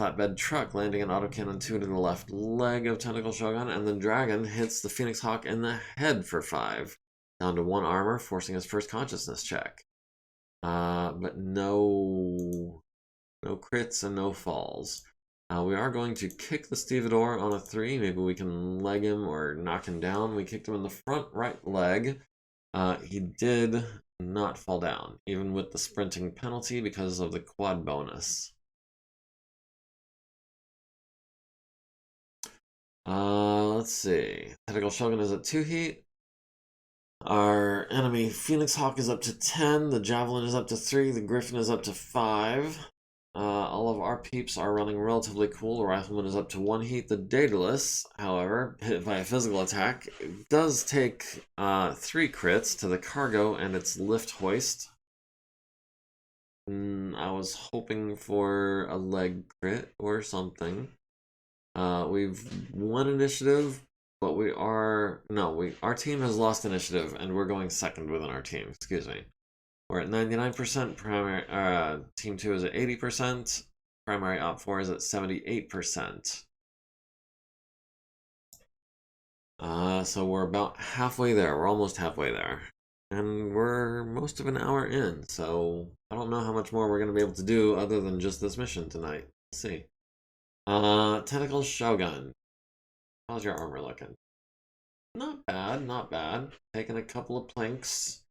Flatbed Truck landing an autocannon 2 to the left leg of Tentacle Shogun, and the Dragon hits the Phoenix Hawk in the head for 5, down to 1 armor, forcing his first consciousness check. But no crits and no falls. We are going to kick the Stevedore on a 3. Maybe we can leg him or knock him down. We kicked him in the front right leg. He did not fall down, even with the sprinting penalty because of the quad bonus. Let's see. Tentacle Shogun is at 2 heat. Our enemy Phoenix Hawk is up to 10. The Javelin is up to 3. The Griffin is up to 5. All of our peeps are running relatively cool. The Rifleman is up to 1 heat. The Daedalus, however, hit by a physical attack, does take 3 crits to the cargo and its lift hoist. I was hoping for a leg crit or something. We've won initiative, but our team has lost initiative, and we're going second within our team. Excuse me. We're at 99%. Primary team 2 is at 80%. Primary op 4 is at 78%. So we're about halfway there. We're almost halfway there, and we're most of an hour in. So I don't know how much more we're gonna be able to do other than just this mission tonight. Let's see. Tentacle Shogun. How's your armor looking? Not bad, not bad. Taking a couple of planks.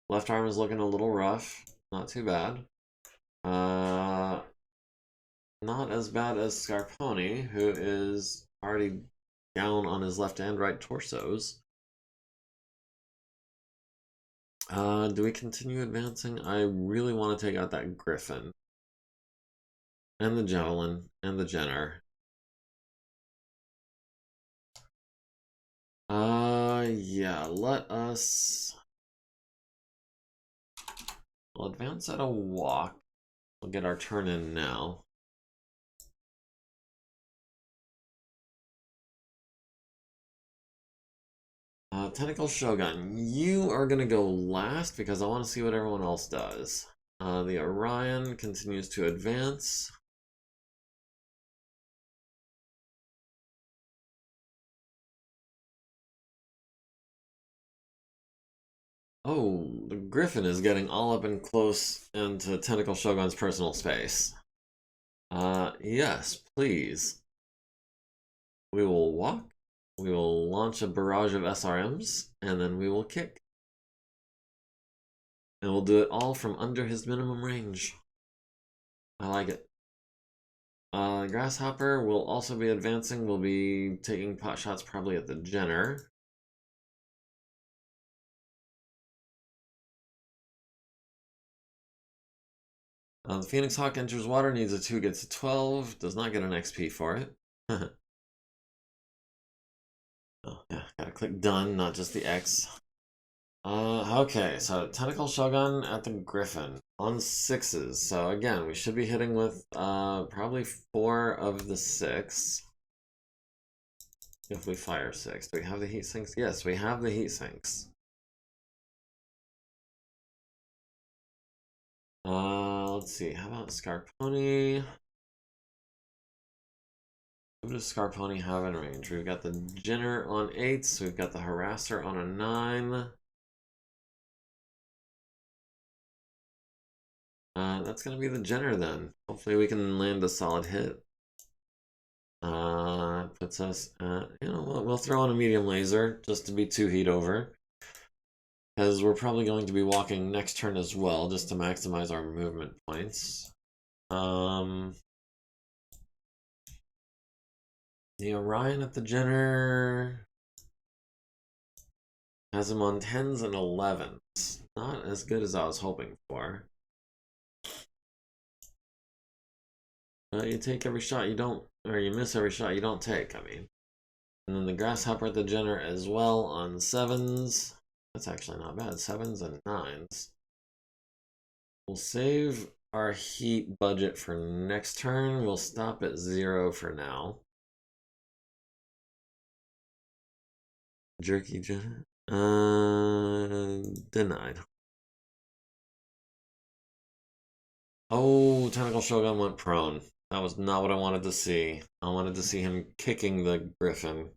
Left arm is looking a little rough. Not too bad. Not as bad as Scarponi, who is already down on his left and right torsos. Do we continue advancing? I really want to take out that Griffin. And the Javelin, and the Jenner. Yeah, let us... We'll advance at a walk. We'll get our turn in now. Tentacle Shogun, you are gonna go last because I want to see what everyone else does. The Orion continues to advance. Oh, the Griffin is getting all up and close into Tentacle Shogun's personal space. Yes, please. We will walk, we will launch a barrage of SRMs, and then we will kick. And we'll do it all from under his minimum range. I like it. Grasshopper will also be advancing. We'll be taking pot shots probably at the Jenner. The Phoenix Hawk enters water, needs a 2, gets a 12, does not get an XP for it. Oh, yeah, gotta click done, not just the X. Okay, so Tentacle Shogun at the Griffin on 6s. So again, we should be hitting with probably 4 of the 6. If we fire 6. Do we have the heat sinks? Yes, we have the heat sinks. Let's see, how about Scarponi? Who does Scarponi have in range? We've got the Jenner on 8s. We've got the Harasser on a 9. That's going to be the Jenner then. Hopefully we can land a solid hit. Puts us at, we'll throw in a medium laser just to be 2 heat over. Because we're probably going to be walking next turn as well, just to maximize our movement points. The Orion at the Jenner has him on 10s and 11s. Not as good as I was hoping for. You take every shot you don't, or you miss every shot you don't take, I mean. And then the Grasshopper at the Jenner as well on 7s. That's actually not bad, 7s and 9s. We'll save our heat budget for next turn. We'll stop at 0 for now. Jerky Jenner. Denied. Oh, Tentacle Shogun went prone. That was not what I wanted to see. I wanted to see him kicking the Griffin.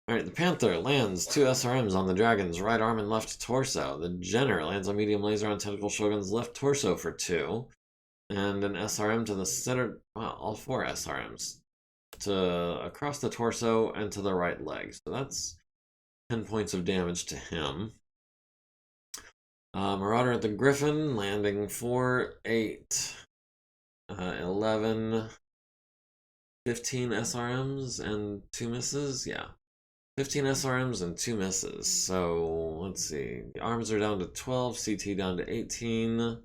Alright, the Panther lands 2 SRMs on the Dragon's right arm and left torso. The Jenner lands a medium laser on Tentacle Shogun's left torso for 2. And an SRM to the center, well, all 4 SRMs. Across the torso and to the right leg. So that's 10 points of damage to him. Marauder at the Griffin, landing 4, 8, 11, 15 SRMs and 2 misses. Yeah, 15 SRMs and 2 misses. So let's see. The arms are down to 12, CT down to 18,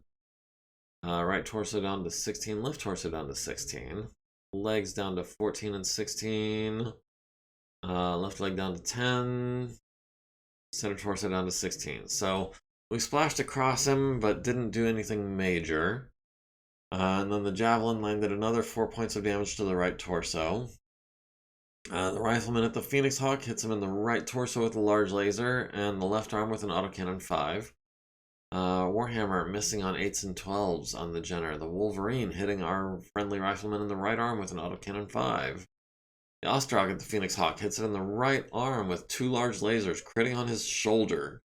right torso down to 16, left torso down to 16, legs down to 14 and 16, left leg down to 10, center torso down to 16. So we splashed across him, but didn't do anything major. And then the Javelin landed another 4 points of damage to the right torso. The Rifleman at the Phoenix Hawk hits him in the right torso with a large laser, and the left arm with an autocannon 5. Warhammer missing on 8s and 12s on the Jenner. The Wolverine hitting our friendly Rifleman in the right arm with an autocannon 5. The Ostrog at the Phoenix Hawk hits it in the right arm with 2 large lasers, critting on his shoulder.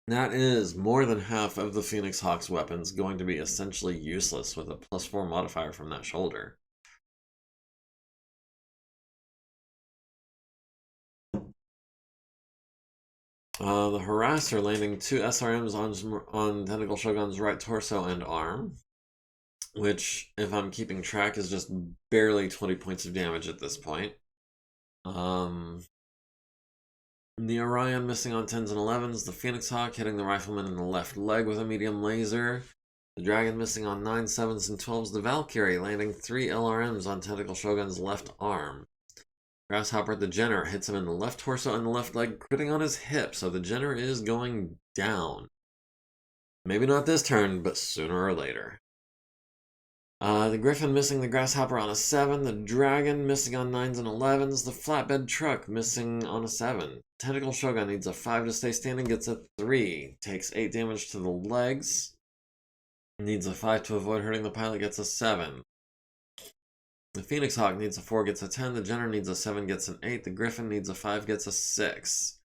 That is more than half of the Phoenix Hawk's weapons going to be essentially useless with a +4 modifier from that shoulder. The Harasser landing 2 SRMs on Tentacle Shogun's right torso and arm, which, if I'm keeping track, is just barely 20 points of damage at this point. The Orion missing on 10s and 11s, the Phoenix Hawk hitting the Rifleman in the left leg with a medium laser, the Dragon missing on 9s, 7s, and 12s, the Valkyrie landing 3 LRMs on Tentacle Shogun's left arm. Grasshopper at the Jenner hits him in the left torso and the left leg, critting on his hip, so the Jenner is going down. Maybe not this turn, but sooner or later. The Griffin missing the Grasshopper on a 7, the Dragon missing on 9s and 11s, the Flatbed Truck missing on a 7. Tentacle Shogun needs a 5 to stay standing, gets a 3, takes 8 damage to the legs, needs a 5 to avoid hurting the pilot, gets a 7. The Phoenix Hawk needs a 4, gets a 10, the Jenner needs a 7, gets an 8, the Griffin needs a 5, gets a 6.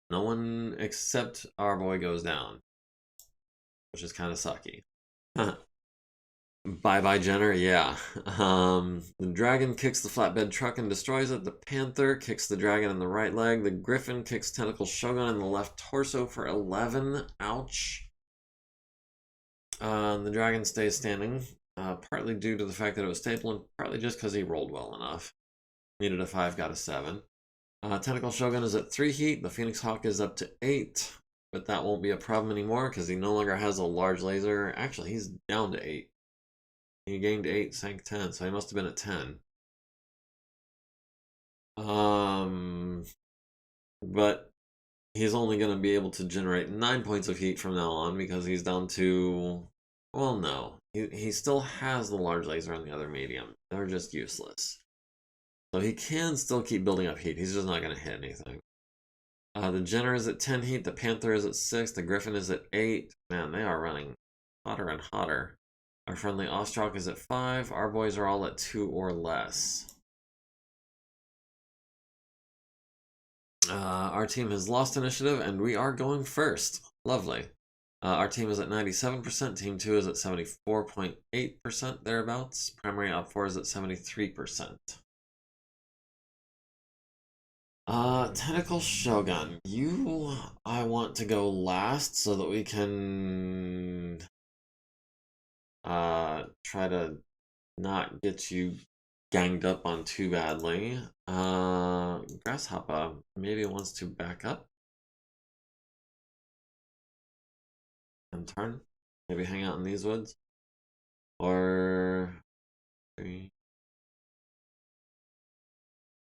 No one except our boy goes down, which is kind of sucky. Bye-bye, Jenner, yeah. The Dragon kicks the Flatbed Truck and destroys it. The Panther kicks the Dragon in the right leg. The Griffin kicks Tentacle Shogun in the left torso for 11. Ouch. The Dragon stays standing, partly due to the fact that it was stapled, and partly just because he rolled well enough. Needed a 5, got a 7. Tentacle Shogun is at 3 heat. The Phoenix Hawk is up to 8, but that won't be a problem anymore because he no longer has a large laser. Actually, he's down to 8. He gained 8, sank 10, so he must have been at 10. But he's only going to be able to generate 9 points of heat from now on because he's down to... Well, no. He still has the large laser on the other medium. They're just useless. So he can still keep building up heat. He's just not going to hit anything. The Jenner is at 10 heat. The Panther is at 6. The Griffin is at 8. Man, they are running hotter and hotter. Our friendly Ostrog is at 5. Our boys are all at 2 or less. Our team has lost initiative, and we are going first. Lovely. Our team is at 97%, Team 2 is at 74.8%, thereabouts. Primary Op 4 is at 73%. Tentacle Shogun, I want to go last so that we can try to not get you ganged up on too badly. Grasshopper maybe wants to back up and turn. Maybe hang out in these woods. Or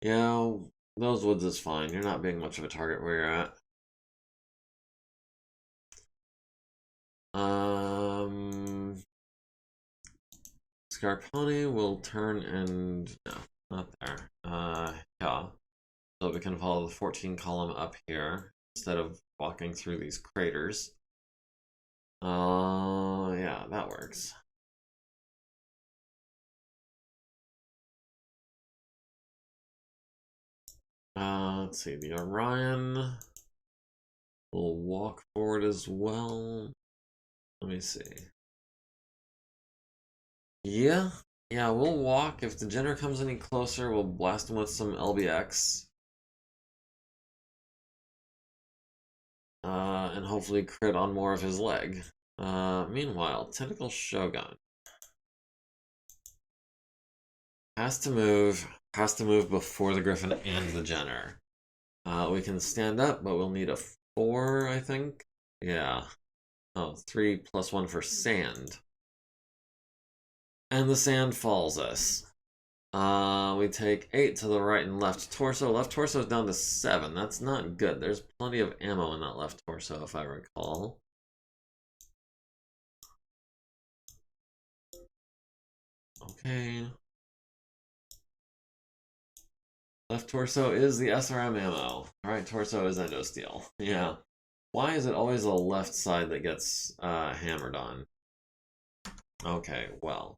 yeah, those woods is fine. You're not being much of a target where you're at. Scarponi will turn and no, not there. Yeah. So we can follow the 14 column up here instead of walking through these craters. Yeah, that works. Let's see, the Orion will walk forward as well. Let me see. Yeah, we'll walk. If the Jenner comes any closer, we'll blast him with some LBX. And hopefully crit on more of his leg. Meanwhile, Tentacle Shogun has to move before the Griffin and the Jenner. We can stand up, but we'll need a 4, I think. Yeah. Oh, 3 plus 1 for sand. And the sand falls us. We take 8 to the right and left torso. Left torso is down to 7. That's not good. There's plenty of ammo in that left torso, if I recall. Okay. Left torso is the SRM ammo. Right torso is endosteel. Yeah. Why is it always the left side that gets hammered on? Okay, well.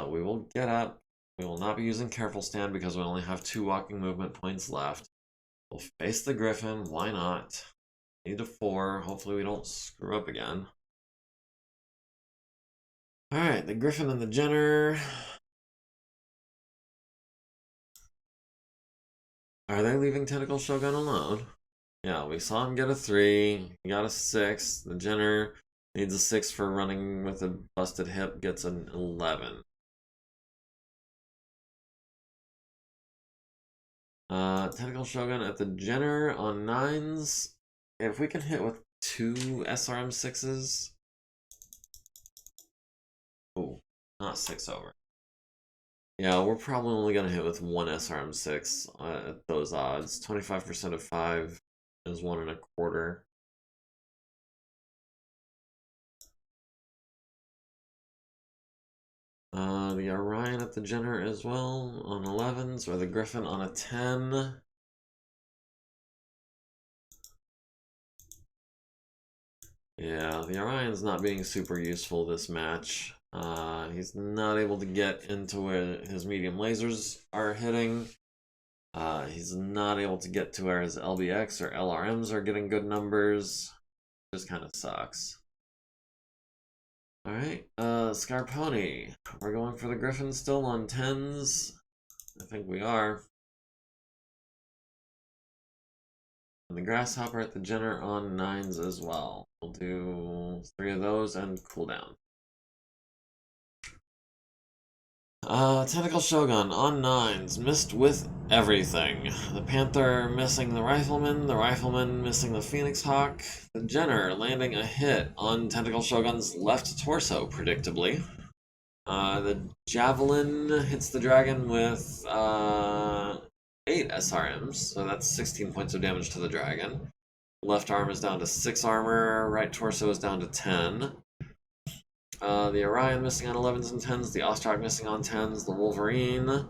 We will get up. We will not be using careful stand because we only have 2 walking movement points left. We'll face the Griffin. Why not? Need a 4. Hopefully we don't screw up again. Alright, the Griffin and the Jenner. Are they leaving Tentacle Shogun alone? Yeah, we saw him get a 3. He got a 6. The Jenner needs a 6 for running with a busted hip. Gets an 11. Tentacle Shogun at the Jenner on 9s. If we can hit with 2 SRM 6s. Oh, not 6 over. Yeah, we're probably only going to hit with 1 SRM 6 at those odds. 25% of 5 is 1 1/4. The Orion at the Jenner as well on 11s, or the Griffin on a 10. Yeah, the Orion's not being super useful this match. He's not able to get into where his medium lasers are hitting. He's not able to get to where his LBX or LRMs are getting good numbers. Just kind of sucks. Alright, Scarponi. We're going for the Griffin still on 10s. I think we are. And the Grasshopper at the Jenner on 9s as well. We'll do 3 of those and cooldown. Tentacle Shogun on 9s, missed with everything. The Panther missing the Rifleman missing the Phoenix Hawk, the Jenner landing a hit on Tentacle Shogun's left torso, predictably. The Javelin hits the Dragon with 8 SRMs, so that's 16 points of damage to the Dragon. Left arm is down to 6 armor, right torso is down to 10. The Orion missing on 11s and 10s, the Ostrak missing on 10s, the Wolverine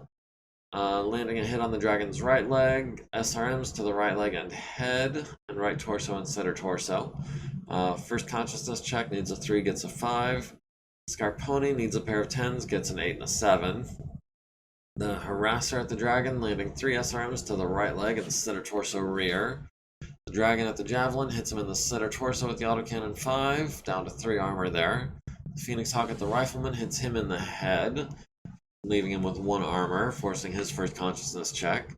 landing a hit on the Dragon's right leg, SRMs to the right leg and head, and right torso and center torso. First consciousness check needs a 3, gets a 5. Scarponi needs a pair of 10s, gets an 8 and a 7. The harasser at the dragon, landing 3 SRMs to the right leg and center torso rear. The dragon at the javelin hits him in the center torso with the autocannon 5, down to 3 armor there. The Phoenix Hawk at the rifleman hits him in the head, leaving him with 1 armor, forcing his first consciousness check.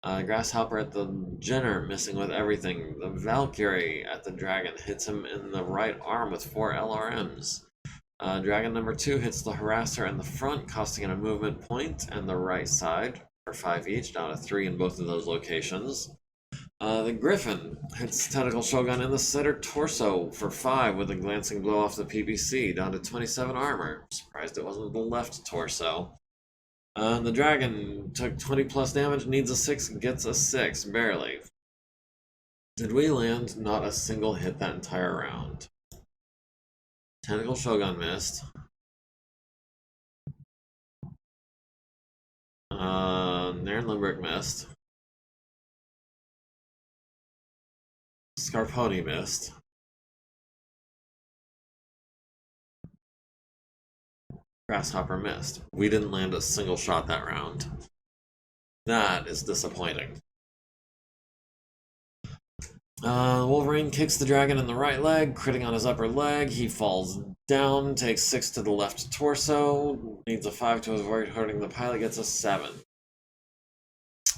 Grasshopper at the Jenner, missing with everything. The Valkyrie at the dragon hits him in the right arm with 4 LRMs. Dragon number 2 hits the harasser in the front, costing it a movement point, and the right side for 5 each, down to 3 in both of those locations. The Griffin hits Tentacle Shogun in the center torso for 5 with a glancing blow off the PBC, down to 27 armor. Surprised it wasn't the left torso. The dragon took 20 plus damage, needs a 6, gets a 6, barely. Did we land? Not a single hit that entire round. Tentacle Shogun missed. Nairn Limbrick missed. Scarponi missed. Grasshopper missed. We didn't land a single shot that round. That is disappointing. Wolverine kicks the dragon in the right leg, critting on his upper leg. He falls down, takes 6 to the left torso, needs a 5 to avoid hurting the pilot, gets a 7.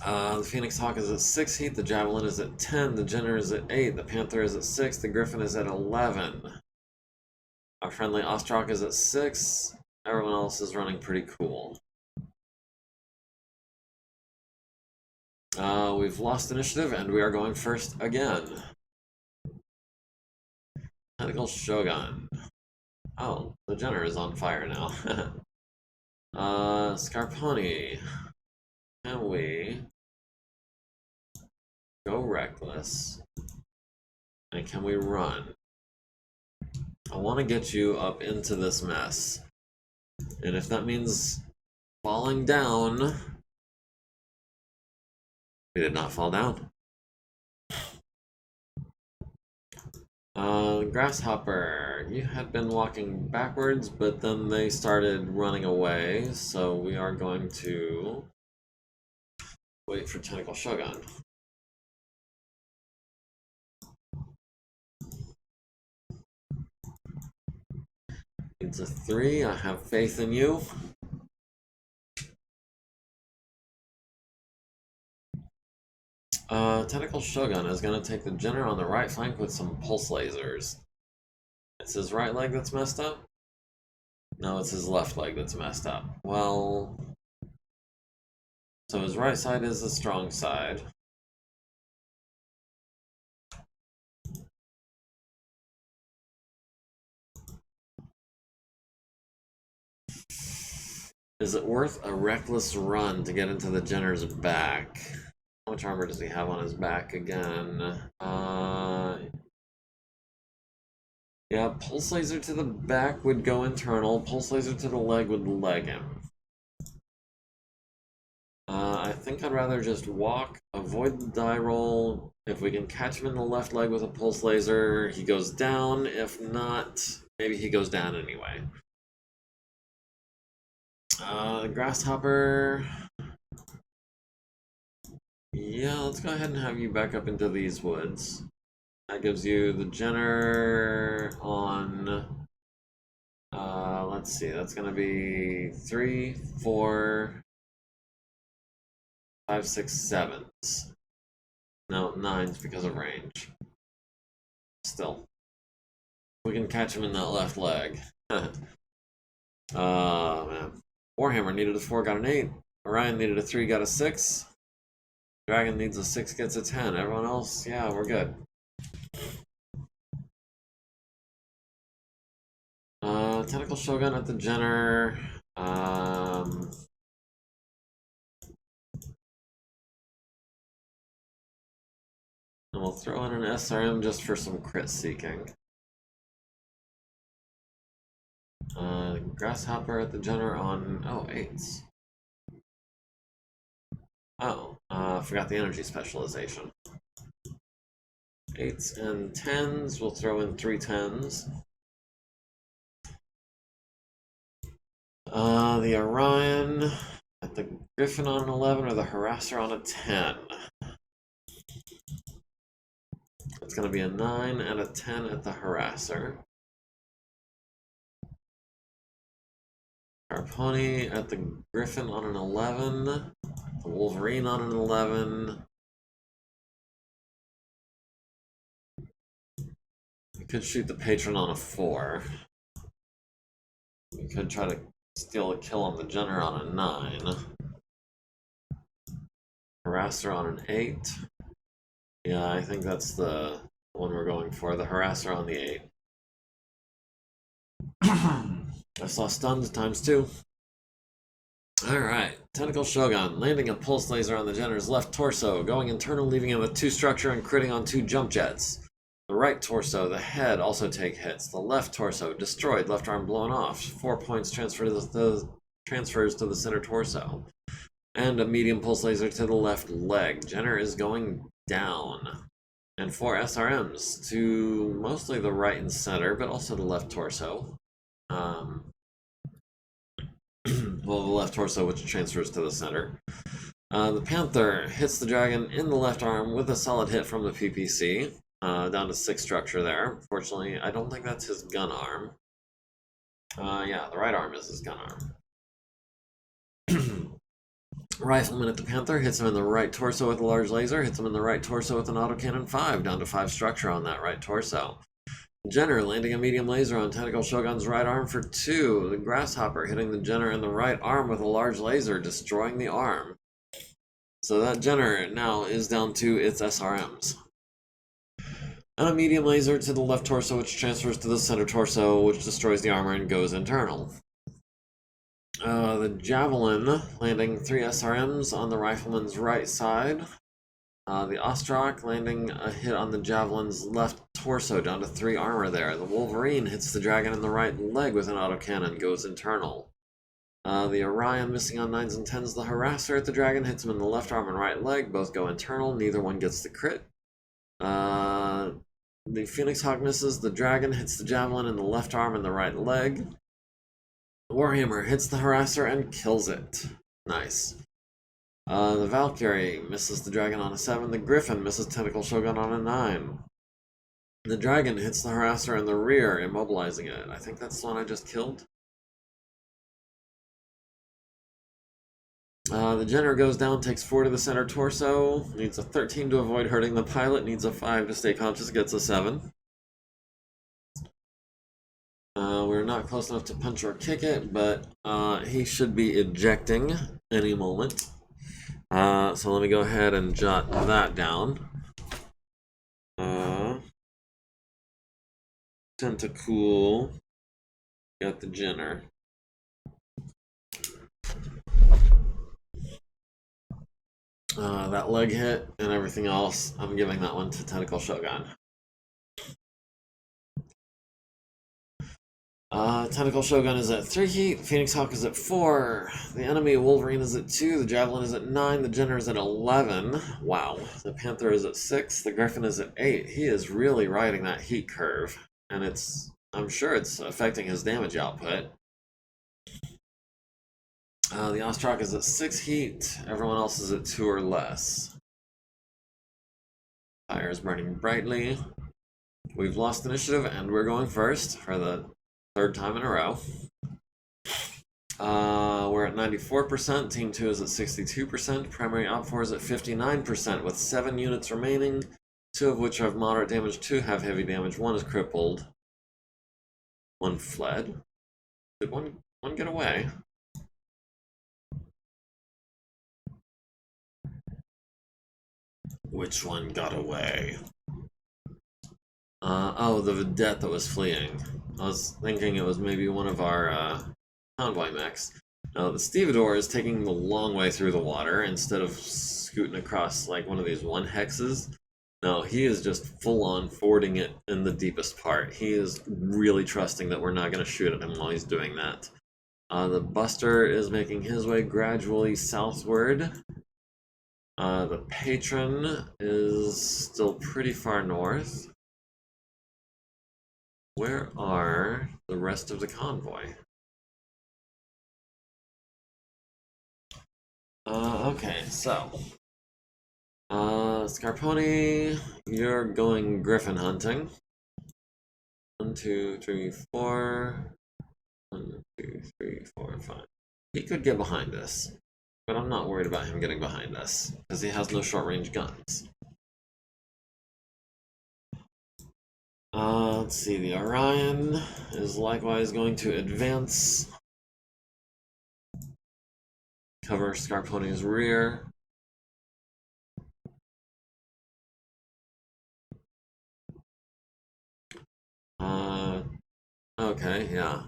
The Phoenix Hawk is at 6 heat, the Javelin is at 10, the Jenner is at 8, the Panther is at 6, the Griffin is at 11. Our friendly Ostrak is at 6. Everyone else is running pretty cool. We've lost initiative, and we are going first again. Tentacle Shogun. Oh, the Jenner is on fire now. Scarponi. Can we go reckless? And can we run? I want to get you up into this mess. And if that means falling down... We did not fall down. Grasshopper, you had been walking backwards, but then they started running away, so we are going to wait for Tentacle Shogun. It's a 3, I have faith in you. Tentacle Shogun is going to take the Jenner on the right flank with some pulse lasers. It's his right leg that's messed up? No, it's his left leg that's messed up. Well... So his right side is the strong side. Is it worth a reckless run to get into the Jenner's back? How much armor does he have on his back again? Yeah, pulse laser to the back would go internal. Pulse laser to the leg would leg him. I think I'd rather just walk, avoid the die roll. If we can catch him in the left leg with a pulse laser, he goes down. If not, maybe he goes down anyway. Grasshopper... Yeah, let's go ahead and have you back up into these woods. That gives you the Jenner on... let's see, that's gonna be 3, 4, 5, 6, 7s. No, 9s because of range. Still. We can catch him in that left leg. Man. Warhammer needed a 4, got an 8. Orion needed a 3, got a 6. Dragon needs a 6, gets a 10. Everyone else, yeah, we're good. Tentacle Shogun at the Jenner. And we'll throw in an SRM just for some crit seeking. Grasshopper at the Jenner on... Oh, 8s. Oh, forgot the energy specialization. 8s and 10s, we'll throw in 3 10s. The Orion at the Griffin on an 11 or the Harasser on a 10? It's going to be a 9 and a 10 at the Harasser. Pony at the Griffin on an 11. The Wolverine on an 11. We could shoot the Patron on a 4. We could try to steal a kill on the Jenner on a 9. Harasser on an 8. Yeah, I think that's the one we're going for. The Harasser on the 8. I saw stuns ×2. Alright, Tentacle Shogun, landing a pulse laser on the Jenner's left torso, going internal, leaving him with 2 structure and critting on 2 jump jets. The right torso, the head also take hits. The left torso, destroyed, left arm blown off. 4 points transfers to the center torso. And a medium pulse laser to the left leg. Jenner is going down. And 4 SRMs to mostly the right and center, but also the left torso. Well, the left torso, which transfers to the center. The Panther hits the dragon in the left arm with a solid hit from the PPC. Down to 6 structure there. Fortunately, I don't think that's his gun arm. Yeah, the right arm is his gun arm. Rifleman at the Panther hits him in the right torso with a large laser, hits him in the right torso with an autocannon 5, down to 5 structure on that right torso. Jenner landing a medium laser on Tentacle Shogun's right arm for 2. The Grasshopper hitting the Jenner in the right arm with a large laser, destroying the arm. So that Jenner now is down to its SRMs. And a medium laser to the left torso, which transfers to the center torso, which destroys the armor and goes internal. The Javelin landing 3 SRMs on the Rifleman's right side. The Ostrak landing a hit on the Javelin's left torso, down to 3 armor there. The Wolverine hits the dragon in the right leg with an autocannon, goes internal. The Orion missing on 9s and 10s. The Harasser at the dragon hits him in the left arm and right leg, both go internal, neither one gets the crit. The Phoenix Hawk misses the dragon, hits the Javelin in the left arm and the right leg. The Warhammer hits the Harasser and kills it. Nice. The Valkyrie misses the dragon on a 7. The Griffin misses Tentacle Shogun on a 9. The dragon hits the Harasser in the rear, immobilizing it. I think that's the one I just killed. The Jenner goes down, takes 4 to the center torso, needs a 13 to avoid hurting the pilot, needs a 5 to stay conscious, gets a 7. We're not close enough to punch or kick it, but he should be ejecting any moment. So let me go ahead and jot that down. Tentacool got the Jenner. That leg hit and everything else, I'm giving that one to Tentacle Shogun. Tentacle Shogun is at 3 heat, Phoenix Hawk is at 4, the enemy Wolverine is at 2, the Javelin is at 9, the Jenner is at 11. Wow. The Panther is at 6, the Griffin is at 8. He is really riding that heat curve, and I'm sure it's affecting his damage output. The Ostrak is at 6 heat, everyone else is at 2 or less. Fire is burning brightly. We've lost initiative and we're going first for the 3rd time in a row. We're at 94%, Team 2 is at 62%, Primary Op 4 is at 59% with 7 units remaining, 2 of which have moderate damage, 2 have heavy damage, 1 is crippled, 1 fled. Did one get away? Which one got away? Oh, the Vedette that was fleeing. I was thinking it was maybe one of our Convoy mechs. No, the Stevedore is taking the long way through the water instead of scooting across like one of these 1 hexes. No, he is just full-on fording it in the deepest part. He is really trusting that we're not going to shoot at him while he's doing that. The Buster is making his way gradually southward. The Patron is still pretty far north. Where are the rest of the convoy? Okay, so Scarponi, you're going griffin hunting. 1, 2, 3, 4. 1, 2, 3, 4, 5. He could get behind us, but I'm not worried about him getting behind us because he has no short-range guns. Let's see. The Orion is likewise going to advance, cover Scarponi's rear. Okay, yeah.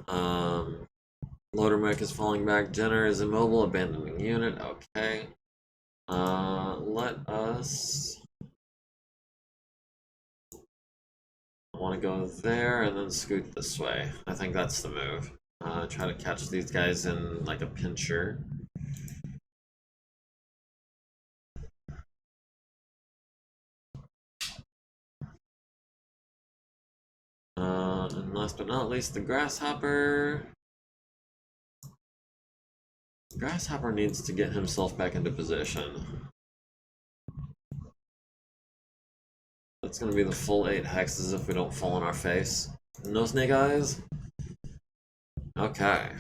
Mek is falling back. Jenner is immobile, abandoning unit. Okay. Let us. I want to go there and then scoot this way. I think that's the move. Try to catch these guys in like a pincher. And last but not least, the Grasshopper. Grasshopper needs to get himself back into position. That's gonna be the full 8 hexes if we don't fall on our face. No snake eyes? Okay.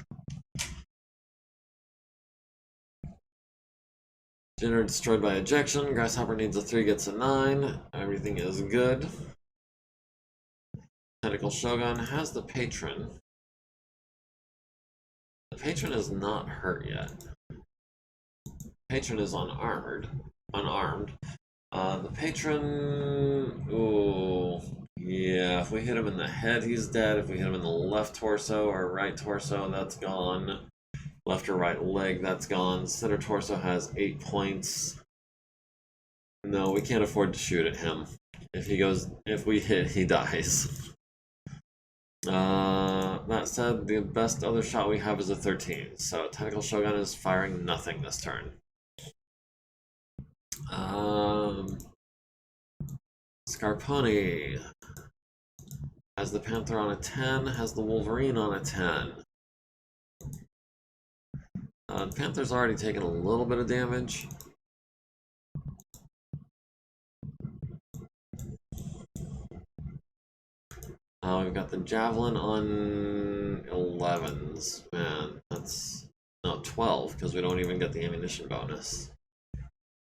Jenner destroyed by ejection. Grasshopper needs a 3, gets a 9. Everything is good. Tentacle Shogun has the Patron. The Patron is not hurt yet. Patron is unarmed. The Patron, ooh, yeah, if we hit him in the head, he's dead. If we hit him in the left torso or right torso, that's gone. Left or right leg, that's gone. Center torso has 8 points. No, we can't afford to shoot at him. If we hit, he dies. That said, the best other shot we have is a 13, so Tentacle Shogun is firing nothing this turn. Scarponi has the Panther on a 10, has the Wolverine on a 10. The Panther's already taken a little bit of damage. We've got the Javelin on 11s. Man, that's... No, 12, because we don't even get the ammunition bonus.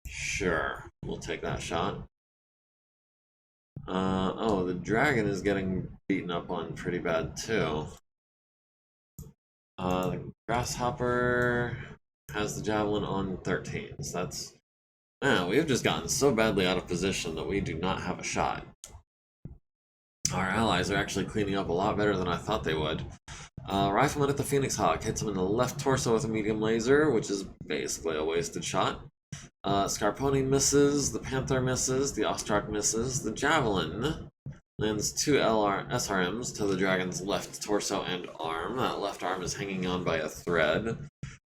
Sure, we'll take that shot. Oh, the Dragon is getting beaten up on pretty bad, too. The Grasshopper has the Javelin on 13s. That's... Man, we have just gotten so badly out of position that we do not have a shot. Our allies are actually cleaning up a lot better than I thought they would. Rifleman at the Phoenix Hawk hits him in the left torso with a medium laser, which is basically a wasted shot. Scarponi misses, the Panther misses, the Ostrak misses, the Javelin lands 2 SRMs to the Dragon's left torso and arm. That left arm is hanging on by a thread.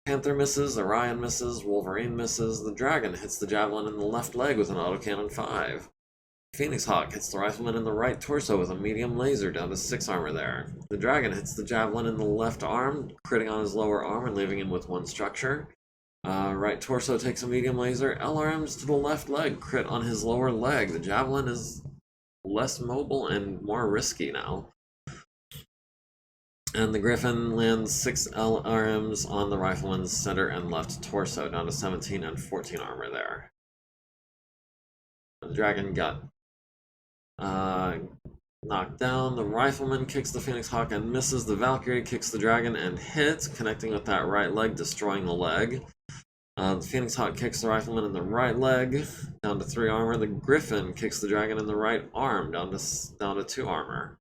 Panther misses, Orion misses, Wolverine misses, the Dragon hits the Javelin in the left leg with an autocannon 5. Phoenix Hawk hits the Rifleman in the right torso with a medium laser down to 6 armor there. The Dragon hits the Javelin in the left arm, critting on his lower arm and leaving him with 1 structure. Right torso takes a medium laser. LRMs to the left leg, crit on his lower leg. The Javelin is less mobile and more risky now. And the Griffin lands 6 LRMs on the Rifleman's center and left torso, down to 17 and 14 armor there. The Dragon got knocked down. The Rifleman kicks the Phoenix Hawk and misses. The Valkyrie kicks the Dragon and hits, connecting with that right leg, destroying the leg. The Phoenix Hawk kicks the Rifleman in the right leg, down to 3 armor. The Griffin kicks the Dragon in the right arm, down to 2 armor.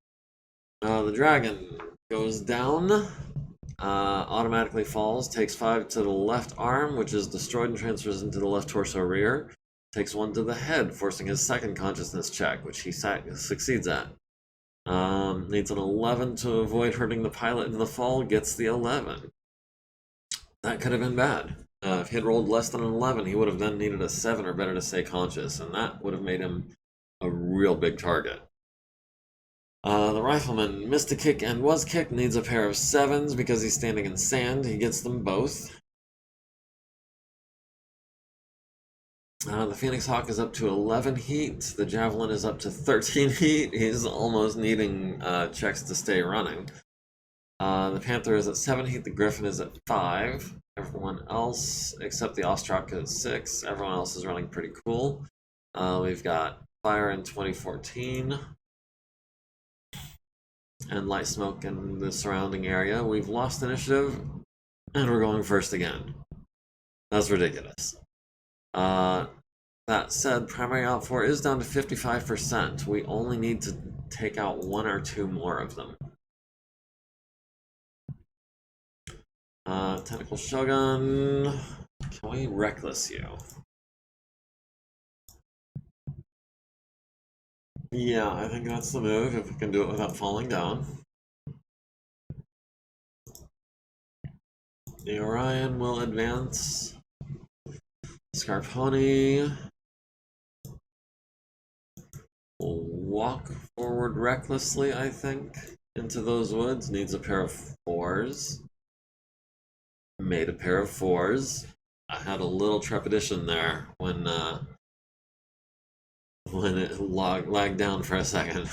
The Dragon goes down, automatically falls, takes 5 to the left arm, which is destroyed and transfers into the left torso rear. Takes 1 to the head, forcing his second consciousness check, which he succeeds at. Needs an 11 to avoid hurting the pilot in the fall, gets the 11. That could have been bad. If he had rolled less than an 11, he would have then needed a 7 or better to stay conscious, and that would have made him a real big target. The Rifleman missed a kick and was kicked, needs a pair of 7s because he's standing in sand. He gets them both. The Phoenix Hawk is up to 11 heat. The Javelin is up to 13 heat. He's almost needing checks to stay running. The Panther is at 7 heat. The Griffin is at 5. Everyone else, except the Ostrak, is at 6. Everyone else is running pretty cool. We've got Fire in 2014 and Light Smoke in the surrounding area. We've lost initiative, and we're going first again. That's ridiculous. That said, primary outfor is down to 55%. We only need to take out 1 or 2 more of them. Tentacle Shogun. Can we reckless you? Yeah, I think that's the move, if we can do it without falling down. The Orion will advance. Scarponi will walk forward recklessly, I think, into those woods. Needs a pair of 4s. Made a pair of 4s. I had a little trepidation there when it lagged down for a second.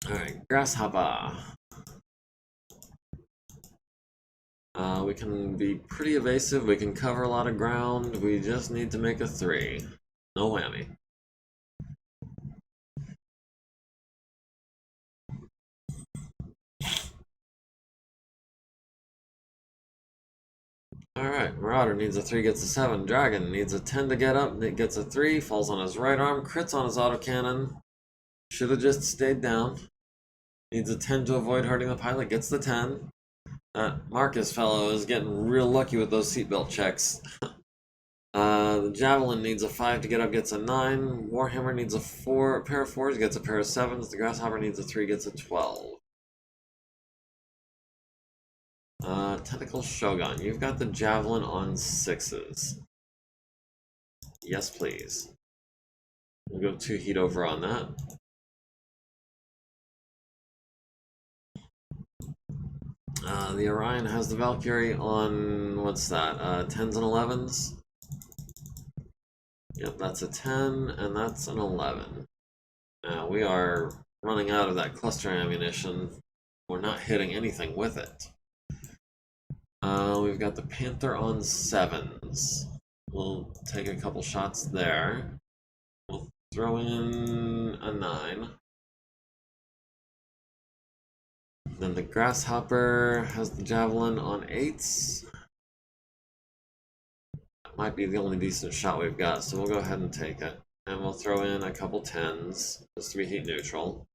Alright, Grasshopper. We can be pretty evasive, we can cover a lot of ground, we just need to make a 3. No whammy. Alright, Marauder needs a 3, gets a 7. Dragon needs a 10 to get up, Nick gets a 3, falls on his right arm, crits on his autocannon. Should have just stayed down. Needs a 10 to avoid hurting the pilot, gets the 10. Marcus fellow is getting real lucky with those seatbelt checks. The Javelin needs a 5 to get up, gets a 9. Warhammer needs a pair of 4s, gets a pair of 7s. The Grasshopper needs a 3, gets a 12. Tentacle Shogun, you've got the Javelin on 6s. Yes, please. We'll go 2 heat over on that. The Orion has the Valkyrie on, what's that, 10s and 11s? Yep, that's a 10, and that's an 11. Now, we are running out of that cluster ammunition. We're not hitting anything with it. We've got the Panther on 7s. We'll take a couple shots there. We'll throw in a 9. Then the Grasshopper has the Javelin on 8s. That might be the only decent shot we've got, so we'll go ahead and take it. And we'll throw in a couple 10s, just to be heat neutral.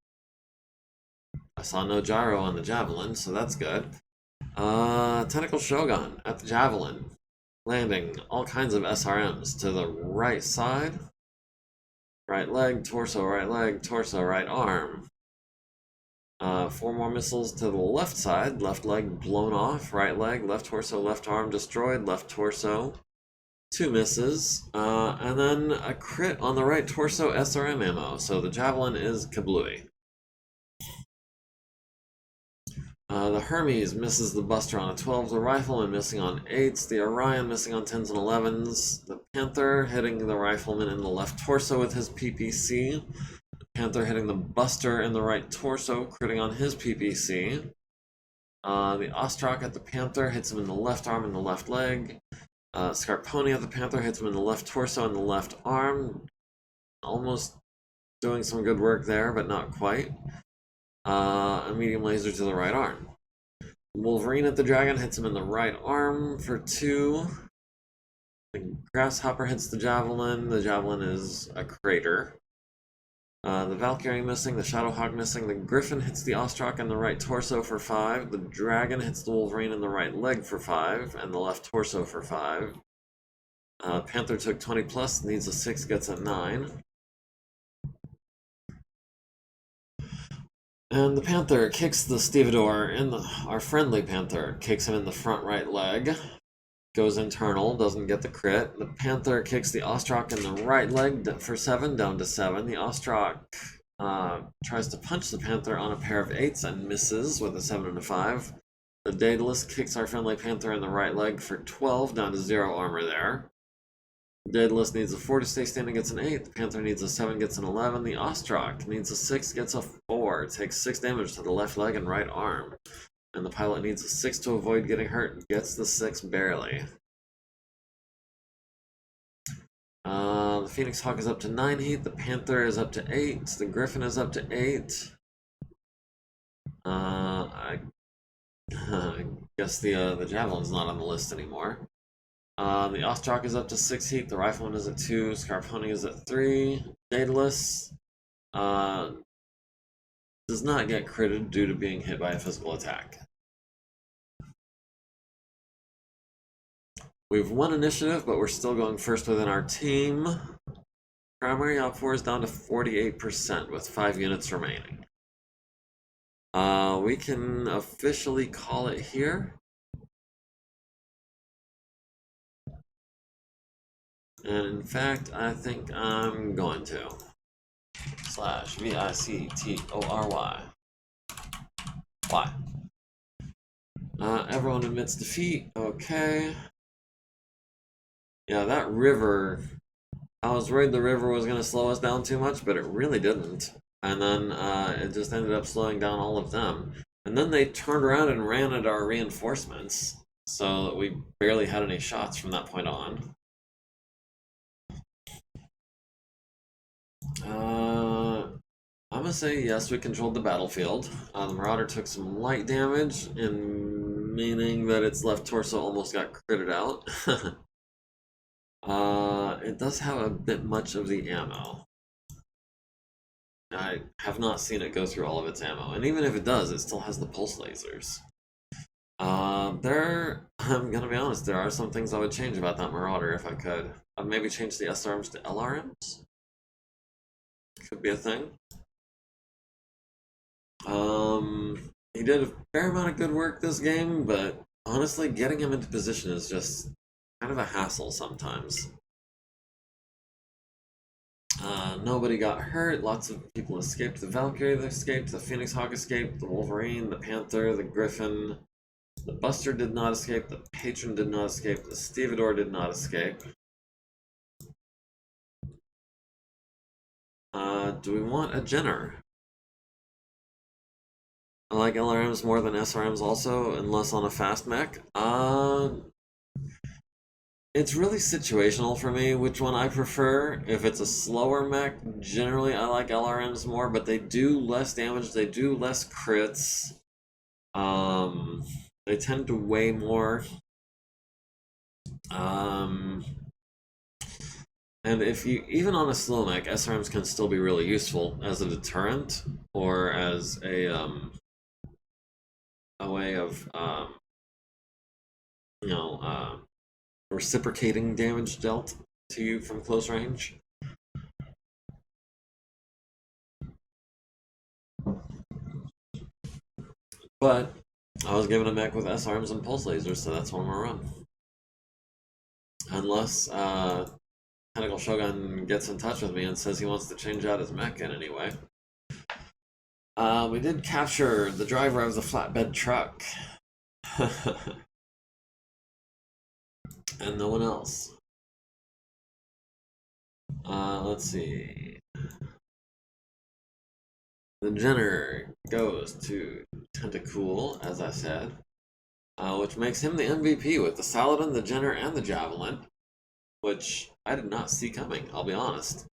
I saw no gyro on the Javelin, so that's good. Tentacle Shogun at the Javelin. Landing all kinds of SRMs to the right side. Right leg, torso, right arm. 4 more missiles to the left side, left leg blown off, right leg, left torso, left arm destroyed, left torso, 2 misses, and then a crit on the right torso SRM ammo, so the Javelin is kablooey. The Hermes misses the Buster on a 12, the Rifleman missing on 8s, the Orion missing on 10s and 11s, the Panther hitting the Rifleman in the left torso with his PPC, Panther hitting the Buster in the right torso, critting on his PPC. The Ostrak at the Panther hits him in the left arm and the left leg. Scarponi at the Panther hits him in the left torso and the left arm. Almost doing some good work there, but not quite. A medium laser to the right arm. Wolverine at the Dragon hits him in the right arm for 2. The Grasshopper hits the Javelin. The Javelin is a crater. The Valkyrie missing, the Shadowhawk missing, the Griffin hits the Ostrak in the right torso for 5, the Dragon hits the Wolverine in the right leg for 5, and the left torso for 5. Panther took 20 plus, needs a 6, gets a 9. And the Panther kicks the Stevedore our friendly Panther kicks him in the front right leg. Goes internal, doesn't get the crit. The Panther kicks the Ostrak in the right leg for 7, down to 7. The Ostrak tries to punch the Panther on a pair of 8s and misses with a 7 and a 5. The Daedalus kicks our friendly Panther in the right leg for 12, down to 0 armor there. Daedalus needs a 4 to stay standing, gets an 8. The Panther needs a 7, gets an 11. The Ostrak needs a 6, gets a 4. Takes 6 damage to the left leg and right arm. And the pilot needs a 6 to avoid getting hurt, gets the 6 barely. The Phoenix Hawk is up to 9 heat. The Panther is up to 8. The Griffin is up to 8. I guess the Javelin's not on the list anymore. The Ostrak is up to 6 heat. The Rifleman is at 2. Scarponi is at 3. Daedalus does not get critted due to being hit by a physical attack. We've won initiative, but we're still going first within our team. Primary outpour is down to 48% with 5 units remaining. We can officially call it here. And in fact, I think I'm going to. /VICTORY. Why? Everyone admits defeat. Okay. Yeah, that river. I was worried the river was going to slow us down too much, but it really didn't. And then it just ended up slowing down all of them. And then they turned around and ran at our reinforcements, so that we barely had any shots from that point on. I'm gonna say yes, we controlled the battlefield. The Marauder took some light damage, meaning that its left torso almost got critted out. It does have a bit much of the ammo. I have not seen it go through all of its ammo, and even if it does, it still has the pulse lasers. I'm gonna be honest, there are some things I would change about that Marauder if I could. I'd maybe change the SRMs to LRMs. Could be a thing. He did a fair amount of good work this game, but honestly, getting him into position is just kind of a hassle sometimes. Nobody got hurt. Lots of people escaped. The Valkyrie escaped. The Phoenix Hawk escaped. The Wolverine, the Panther, the Griffin. The Buster did not escape. The Patron did not escape. The Stevedore did not escape. Do we want a Jenner? I like LRMs more than SRMs also, unless on a fast mech. It's really situational for me which one I prefer. If it's a slower mech, generally I like LRMs more, but they do less damage, they do less crits. They tend to weigh more. And if you, even on a slow mech, SRMs can still be really useful as a deterrent or as a way of, reciprocating damage dealt to you from close range. But I was given a mech with SRMs and pulse lasers, so that's what I'm gonna run. Unless Tentacle Shogun gets in touch with me and says he wants to change out his mech in any way. We did capture the driver of the flatbed truck. And no one else. Let's see. The Jenner goes to Tentacool, as I said, which makes him the MVP with the Saladin, the Jenner, and the Javelin, which I did not see coming, I'll be honest.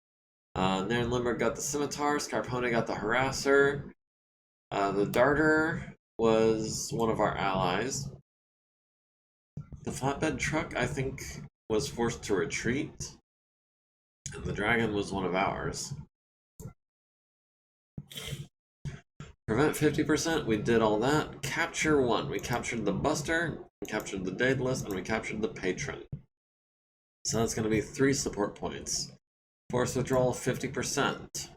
Naren Limburg got the Scimitar, Scarpone got the Harasser. The Darter was one of our allies. The Flatbed Truck, I think, was forced to retreat. And the Dragon was one of ours. Prevent 50%, we did all that. Capture 1, we captured the Buster, we captured the Daedalus, and we captured the Patron. So that's going to be 3 support points. Forced withdrawal of 50%.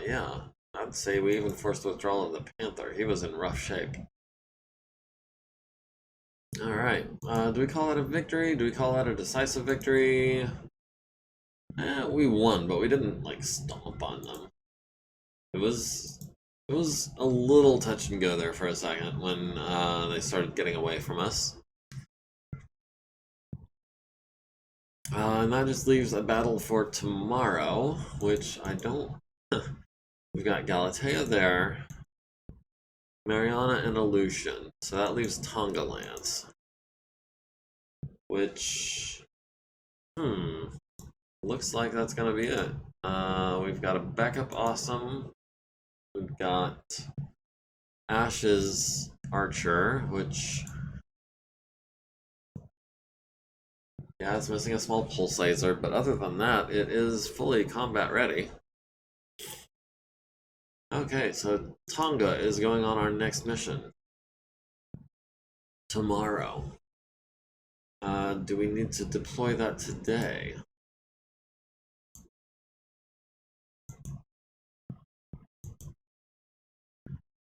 Yeah, I'd say we even forced withdrawal of the Panther. He was in rough shape. Alright, do we call that a victory? Do we call that a decisive victory? We won, but we didn't, like, stomp on them. It was a little touch and go there for a second when they started getting away from us. And that just leaves a battle for tomorrow, which I don't... We've got Galatea there, Mariana and Aleutian, so that leaves Tonga lands. Which... looks like that's gonna be it. We've got a backup awesome. We've got Ash's Archer, which... Yeah, it's missing a small pulse laser, but other than that, it is fully combat ready. Okay, so Tonga is going on our next mission. Tomorrow. Do we need to deploy that today?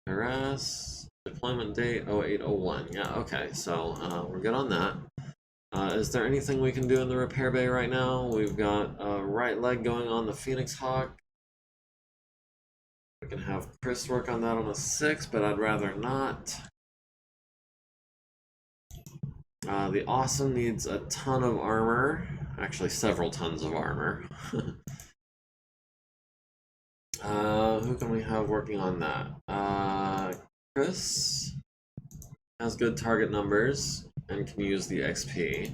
Harass, deployment date 0801. Yeah, okay, so we're good on that. Is there anything we can do in the repair bay right now? We've got a right leg going on the Phoenix Hawk. We can have Chris work on that on a 6, but I'd rather not. The Awesome needs a ton of armor. Actually, several tons of armor. Who can we have working on that? Chris has good target numbers and can use the XP.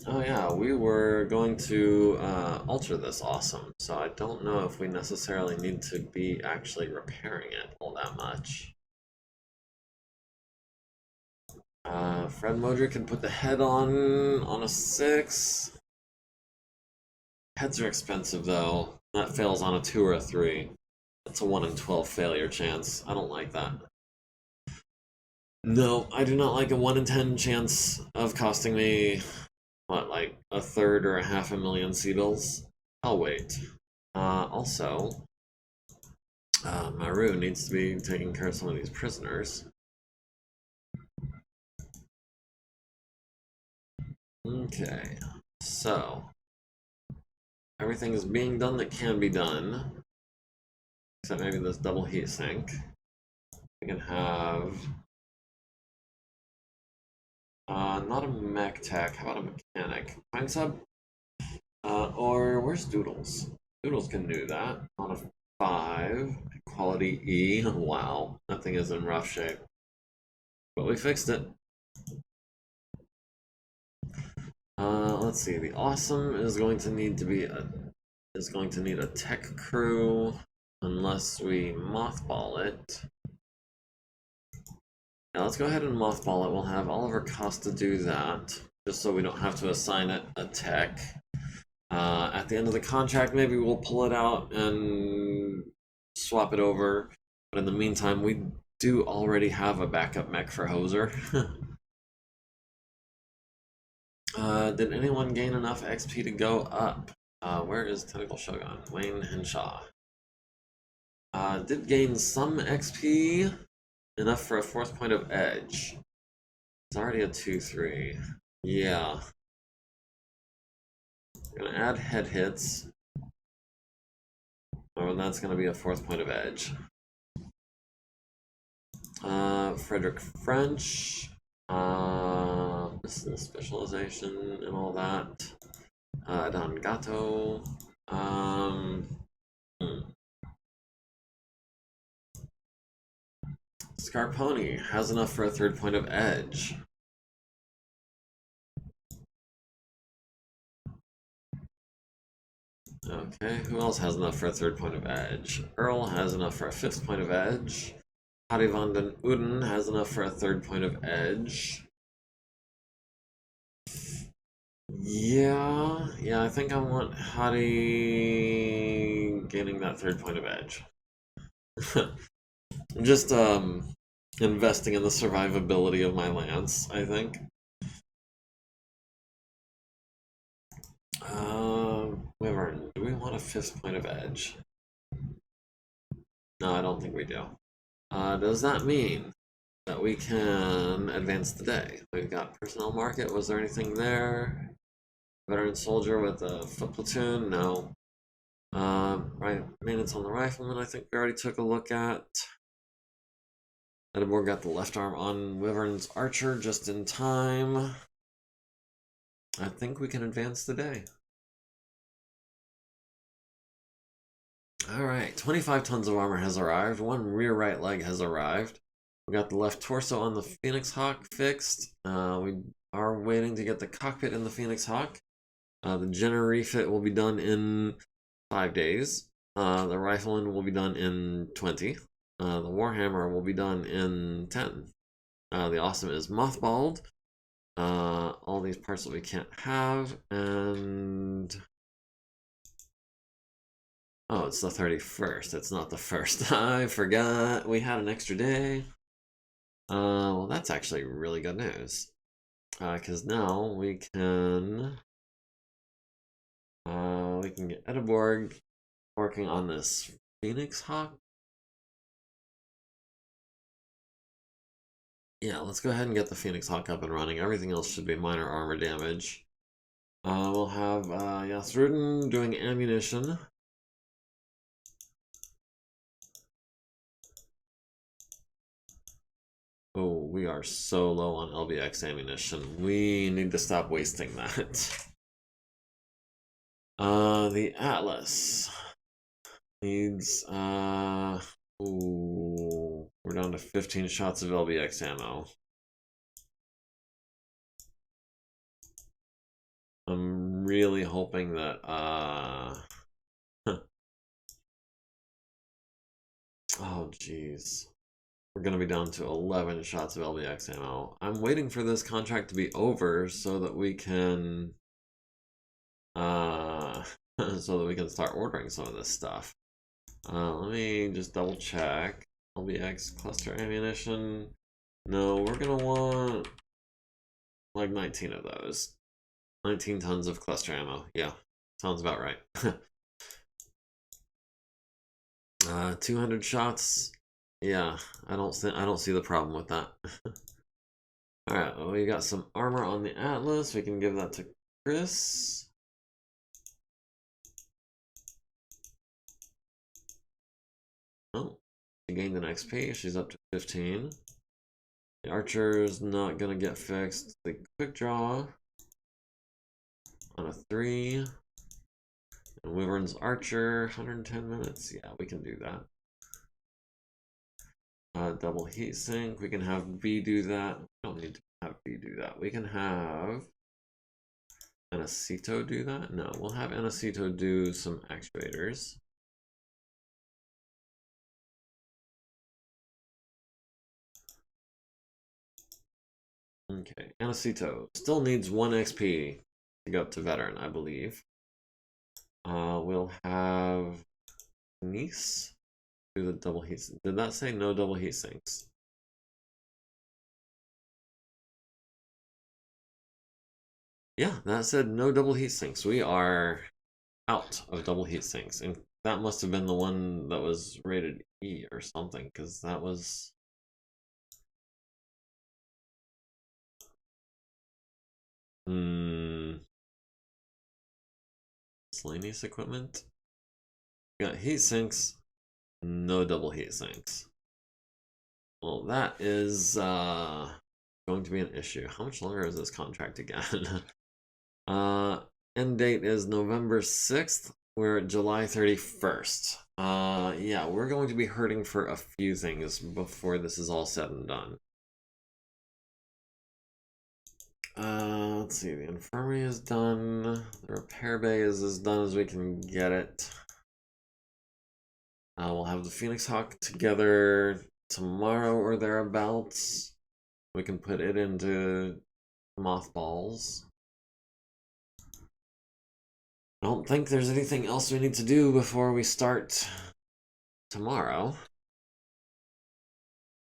Oh yeah, we were going to alter this Awesome, so I don't know if we necessarily need to be actually repairing it all that much. Fred Modric can put the head on a 6. Heads are expensive though. That fails on a 2 or a 3. That's a 1 in 12 failure chance. I don't like that. No, I do not like a 1 in 10 chance of costing me, what, like a third or a half a million Seedles? I'll wait. Also, Maru needs to be taking care of some of these prisoners. Okay, so everything is being done that can be done, except maybe this double heat sink. We can have not a mech tech. How about a mechanic? Pine sub? Or where's Doodles? Doodles can do that on a 5. Quality E. Wow, that thing is in rough shape. But we fixed it. Let's see. The Awesome is going to need a tech crew unless we mothball it. Now let's go ahead and mothball it. We'll have Oliver Costa do that, just so we don't have to assign it a tech. At the end of the contract, maybe we'll pull it out and swap it over. But in the meantime, we do already have a backup mech for Hoser. Did anyone gain enough XP to go up? Where is Tentacle Shogun? Wayne Henshaw. Did gain some XP. Enough for a 4th point of edge. It's already a 2-3. Yeah. I'm gonna add head hits. Oh, and that's gonna be a 4th point of edge. Frederick French. Business specialization and all that. Don Gato. Scarponi has enough for a 3rd point of edge. Okay, who else has enough for a 3rd point of edge? Earl has enough for a 5th point of edge. Hadi van den Uden has enough for a 3rd point of edge. Yeah, I think I want Hadi gaining that 3rd point of edge. I'm just investing in the survivability of my lance, I think. Wyvern, do we want a 5th point of edge? No, I don't think we do. Does that mean that we can advance the day? We've got personnel market. Was there anything there? Veteran soldier with a foot platoon? No. Right, maintenance on the rifleman, I think we already took a look at. Edinburgh got the left arm on Wyvern's archer just in time. I think we can advance the day. Alright, 25 tons of armor has arrived. One rear right leg has arrived. We got the left torso on the Phoenix Hawk fixed. We are waiting to get the cockpit in the Phoenix Hawk. The Jenner refit will be done in 5 days. The rifleman will be done in 20. The Warhammer will be done in 10. The Awesome is mothballed. All these parts that we can't have, and oh, it's the 31st. It's not the 1st. I forgot we had an extra day. Well, that's actually really good news. Because now we can get Edinburgh working on this Phoenix Hawk. Yeah, let's go ahead and get the Phoenix Hawk up and running. Everything else should be minor armor damage. We'll have Yasrudin doing ammunition. Oh, we are so low on LBX ammunition. We need to stop wasting that. The Atlas needs, ooh, we're down to 15 shots of LBX ammo. I'm really hoping that, oh jeez. We're gonna be down to 11 shots of LBX ammo. I'm waiting for this contract to be over so that we can, so that we can start ordering some of this stuff. Let me just double check. LBX cluster ammunition. No, we're gonna want like 19 of those. 19 tons of cluster ammo. Yeah, sounds about right. 200 shots. Yeah, I don't see the problem with that. All right, well, we got some armor on the Atlas. We can give that to Chris. Oh, she gained an XP. She's up to 15. The Archer's not gonna get fixed. The quick draw on a 3. And Wyvern's Archer, 110 minutes. Yeah, we can do that. Double heat sink. We can have B do that. We don't need to have B do that. We can have Anacito do that. No, we'll have Anacito do some actuators. Okay, Anacito still needs 1 XP to go up to veteran, I believe. We'll have Nice do the double heat. Did that say no double heat sinks? Yeah, that said no double heat sinks. We are out of double heat sinks, and that must have been the one that was rated E or something, because that was. Miscellaneous equipment. We got heat sinks, no double heat sinks. Well, that is going to be an issue. How much longer is this contract again? End date is November 6th. We're at July 31st. Yeah, we're going to be hurting for a few things before this is all said and done. Let's see, the infirmary is done. The repair bay is as done as we can get it. We'll have the Phoenix Hawk together tomorrow or thereabouts. We can put it into mothballs. I don't think there's anything else we need to do before we start tomorrow.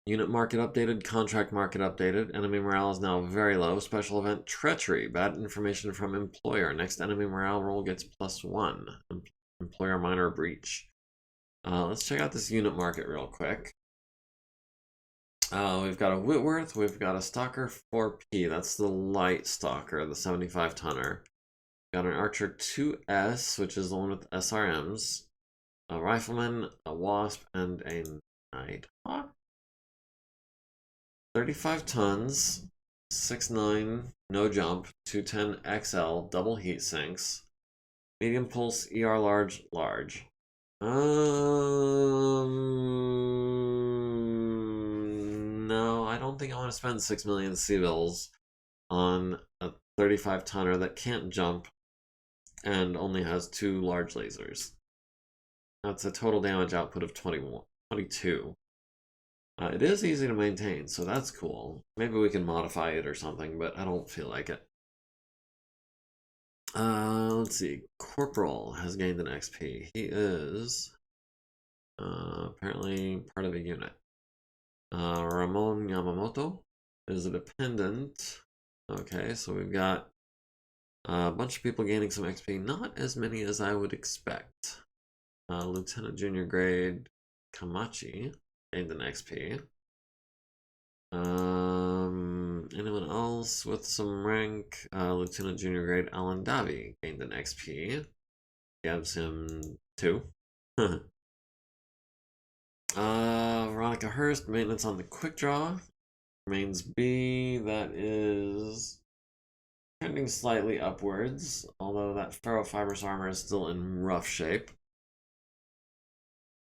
Unit market updated, contract market updated. Enemy morale is now very low. Special event treachery. Bad information from employer. Next enemy morale roll gets +1. Employer minor breach. Let's check out this unit market real quick. We've got a Whitworth. We've got a Stalker 4P. That's the light Stalker, the 75 tonner. Got an Archer 2S, which is the one with SRMs, a Rifleman, a Wasp, and a Nighthawk. 35 tons, 6'9", no jump, 210 XL, double heat sinks, medium pulse, ER large, large. No, I don't think I want to spend 6 million C-bills on a 35 tonner that can't jump and only has 2 large lasers. That's a total damage output of 22. It is easy to maintain, so that's cool. Maybe we can modify it or something, but I don't feel like it. Let's see. Corporal has gained an XP. He is apparently part of a unit. Ramon Yamamoto is a dependent. Okay, so we've got a bunch of people gaining some XP. Not as many as I would expect. Lieutenant Junior Grade Kamachi gained an XP. Anyone else with some rank? Lieutenant Junior Grade Alan Davi gained an XP. Gives him 2. Veronica Hurst, maintenance on the quick draw. Remains B, that is trending slightly upwards, although that ferrofibrous armor is still in rough shape.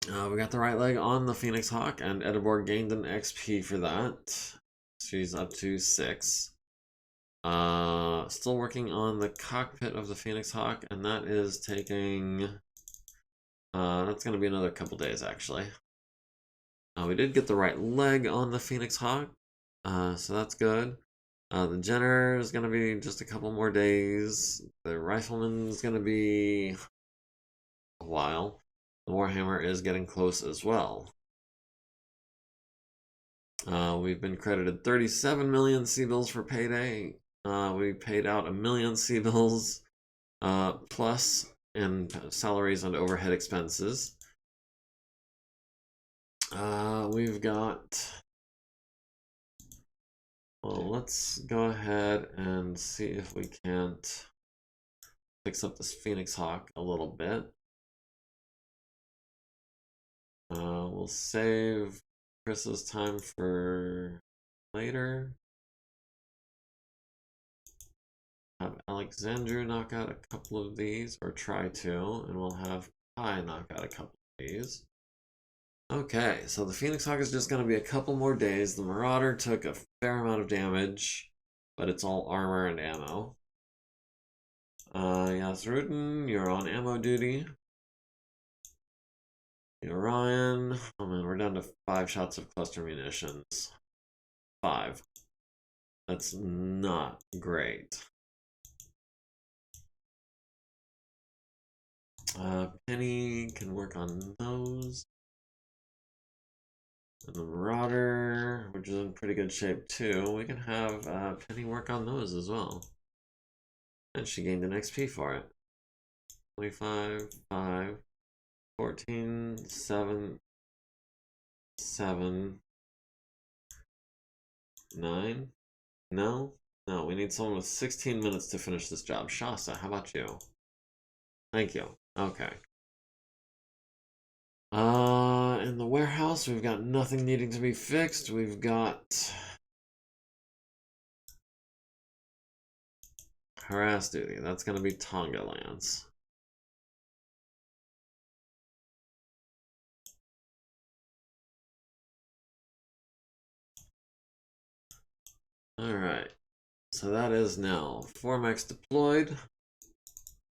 We got the right leg on the Phoenix Hawk, and Ediborg gained an XP for that. She's up to 6. Still working on the cockpit of the Phoenix Hawk, and that is taking... that's going to be another couple days, actually. We did get the right leg on the Phoenix Hawk, so that's good. The Jenner is going to be just a couple more days. The Rifleman is going to be a while. The Warhammer is getting close as well. We've been credited 37 million C-bills for payday. We paid out 1 million C-bills plus in salaries and overhead expenses. We've got... Well, let's go ahead and see if we can't fix up this Phoenix Hawk a little bit. We'll save Chris's time for later. Have Alexandru knock out a couple of these, or try to, and we'll have Pi knock out a couple of these. Okay, so the Phoenix Hawk is just going to be a couple more days. The Marauder took a fair amount of damage, but it's all armor and ammo. Yasrudin, you're on ammo duty. Orion, oh man, we're down to 5 shots of cluster munitions. 5. That's not great. Penny can work on those. And the Marauder, which is in pretty good shape too, we can have Penny work on those as well. And she gained an XP for it. 25, 5, 14, 7, 7, 9. No, we need someone with 16 minutes to finish this job. Shasta, how about you? Thank you. Okay. In the warehouse, we've got nothing needing to be fixed. We've got harass duty. That's going to be Tonga Lance. Alright. So that is now 4 mechs deployed,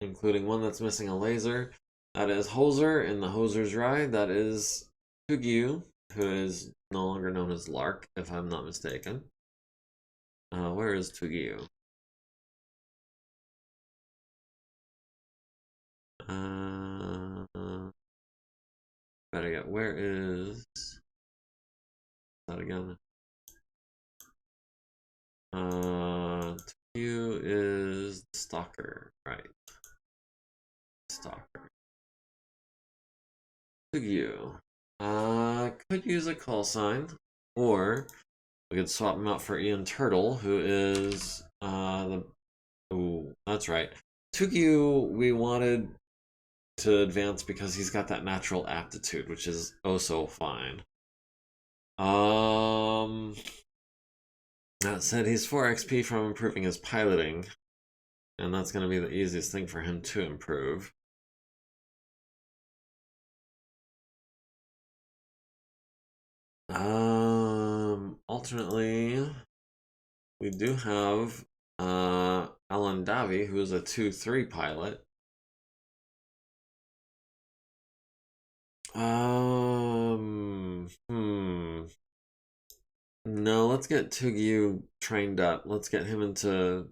including one that's missing a laser. That is Hoser in the Hoser's Ride. That is Tugyu, who is no longer known as Lark, if I'm not mistaken. Where is Tugyu? Better get, where is that again? Tugyu is Stalker, right? Stalker. Tugyu. Could use a call sign, or we could swap him out for Ian Turtle, who is the... Ooh, that's right. Tugyu, we wanted to advance because he's got that natural aptitude, which is oh so fine. That said, he's 4 XP from improving his piloting, and that's going to be the easiest thing for him to improve. Alternately, we do have Alan Davi, who is a 2-3 pilot. No, let's get Tugyu trained up. Let's get him into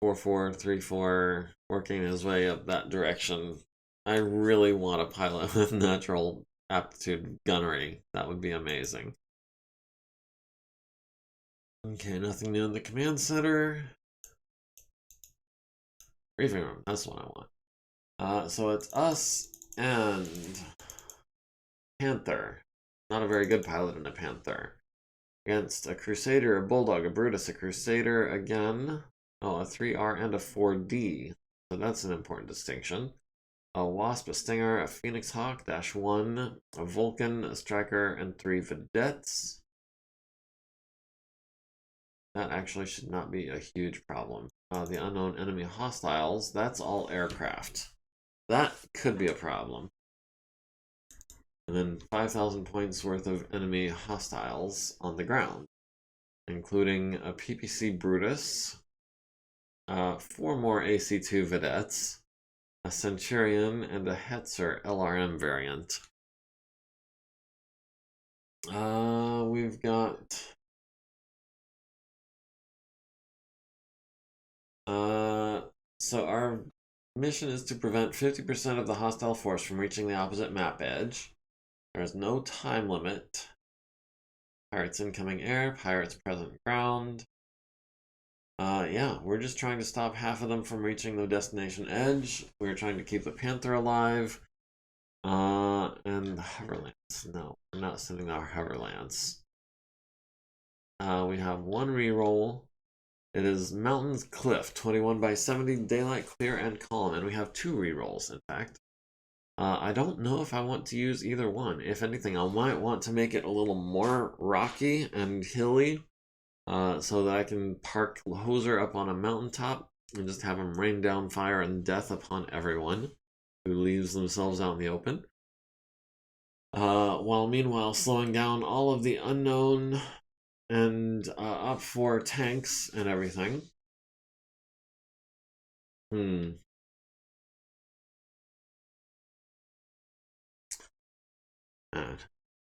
4-4, 3-4, working his way up that direction. I really want a pilot with natural aptitude gunnery. That would be amazing. Okay, nothing new in the command center. Briefing room, that's what I want. So it's us and Panther. Not a very good pilot in a Panther. Against a Crusader, a Bulldog, a Brutus, a Crusader again. Oh, a 3R and a 4D. So that's an important distinction. A Wasp, a Stinger, a Phoenix Hawk, -1, a Vulcan, a Striker, and 3 Vedettes. That actually should not be a huge problem. The unknown enemy hostiles, that's all aircraft. That could be a problem. And then 5,000 points worth of enemy hostiles on the ground, including a PPC Brutus, 4 more AC2 Vedettes, a Centurion, and a Hetzer LRM variant. We've got so our mission is to prevent 50% of the hostile force from reaching the opposite map edge. There is no time limit. Pirates incoming air, pirates present ground. Yeah, we're just trying to stop half of them from reaching the destination edge. We're trying to keep the Panther alive. And the Hoverlands. No, we're not sending our Hoverlands. We have 1 reroll. It is Mountains Cliff, 21/70, daylight, clear, and calm. And we have 2 rerolls, in fact. I don't know if I want to use either one. If anything, I might want to make it a little more rocky and hilly, so that I can park Hoser up on a mountaintop and just have him rain down fire and death upon everyone who leaves themselves out in the open. While meanwhile slowing down all of the unknown and up for tanks and everything.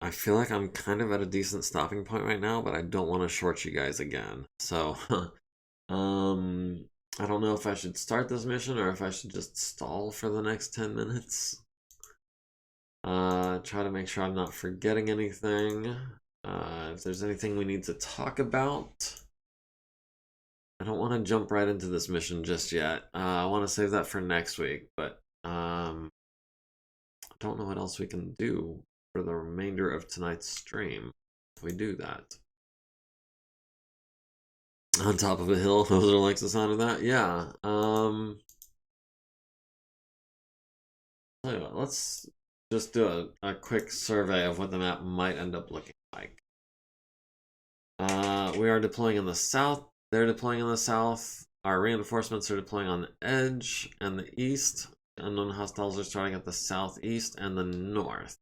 I feel like I'm kind of at a decent stopping point right now, but I don't want to short you guys again. So, I don't know if I should start this mission or if I should just stall for the next 10 minutes. Try to make sure I'm not forgetting anything. If there's anything we need to talk about. I don't want to jump right into this mission just yet. I want to save that for next week, but I don't know what else we can do for the remainder of tonight's stream if we do that. On top of a hill, Hoser likes the sound of that. Yeah. Tell you what, let's just do a quick survey of what the map might end up looking like. We are deploying in the south. They're deploying in the south. Our reinforcements are deploying on the edge and the east. Unknown hostiles are starting at the southeast and the north.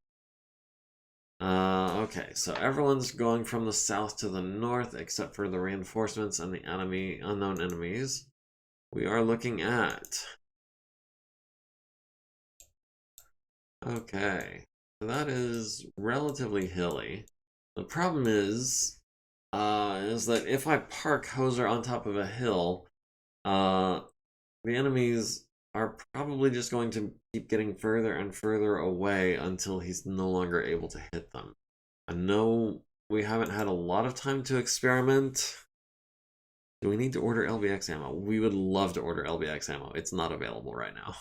Okay, so everyone's going from the south to the north except for the reinforcements and the unknown enemies. We are looking at... Okay, so that is relatively hilly. The problem is that if I park Hoser on top of a hill, the enemies are probably just going to keep getting further and further away until he's no longer able to hit them. I know we haven't had a lot of time to experiment. Do we need to order LBX ammo? We would love to order LBX ammo. It's not available right now.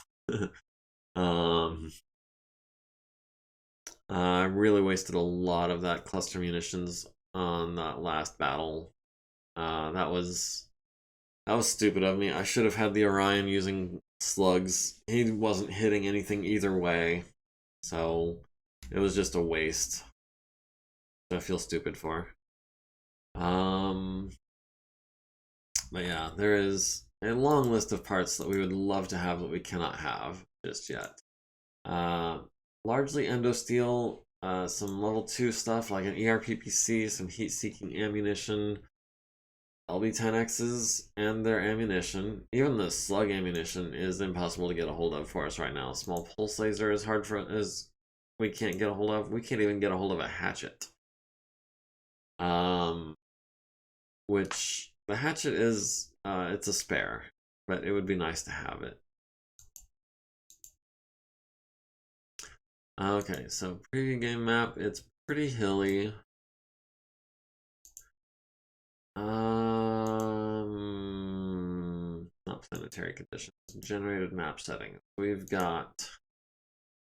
I really wasted a lot of that cluster munitions on that last battle. That was That was stupid of me. I should have had the Orion using slugs. He wasn't hitting anything either way. So it was just a waste. I feel stupid for. But yeah, there is a long list of parts that we would love to have that we cannot have just yet. Largely endosteel, some level 2 stuff like an ERPPC, some heat-seeking ammunition, LB-10Xs, and their ammunition. Even the slug ammunition is impossible to get a hold of for us right now. Small pulse laser is hard for us. We can't get a hold of. We can't even get a hold of a hatchet. Which the hatchet is, it's a spare, but it would be nice to have it. Okay, so preview game map, it's pretty hilly. Not planetary conditions, generated map settings. We've got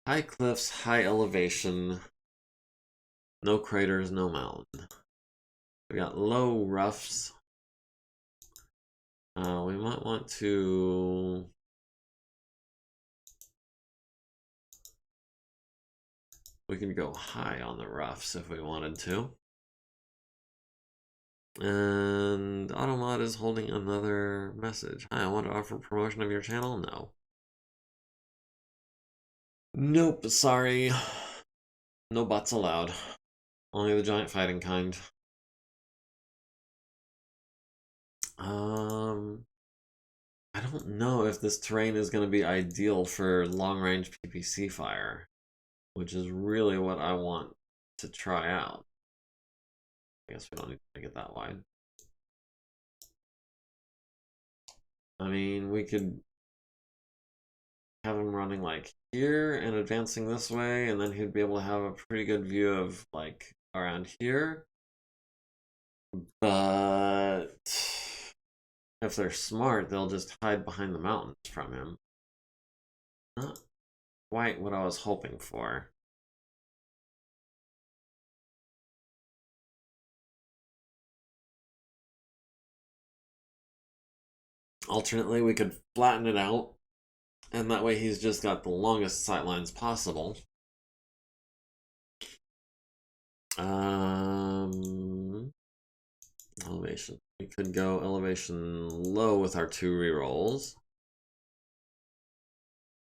high cliffs, high elevation, no craters, no mountain. We got low roughs. We might want to... We can go high on the roughs if we wanted to. And Automod is holding another message. Hi, I want to offer promotion of your channel? No. Nope, sorry. No bots allowed. Only the giant fighting kind. I don't know if this terrain is going to be ideal for long-range PPC fire, which is really what I want to try out. I guess we don't need to make it that wide. I mean, we could have him running like here and advancing this way, and then he'd be able to have a pretty good view of like around here. But if they're smart, they'll just hide behind the mountains from him. Not quite what I was hoping for. Alternately, we could flatten it out, and that way he's just got the longest sight lines possible. Elevation. We could go elevation low with our 2 rerolls.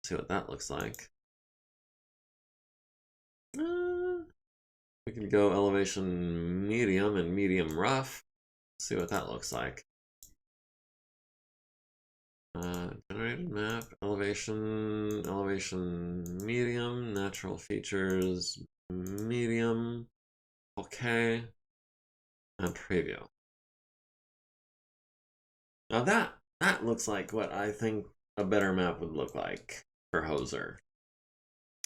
See what that looks like. We could go elevation medium and medium rough. See what that looks like. Generated map, elevation medium, natural features medium, okay, and preview. Now that looks like what I think a better map would look like for Hoser.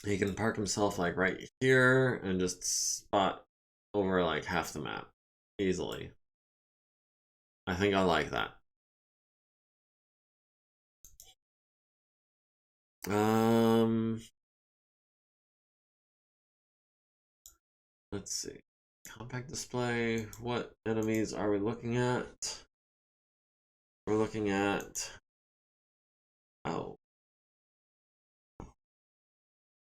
He can park himself like right here and just spot over like half the map easily. I think I like that. Let's see. Compact display. What enemies are we looking at? We're looking at... Oh.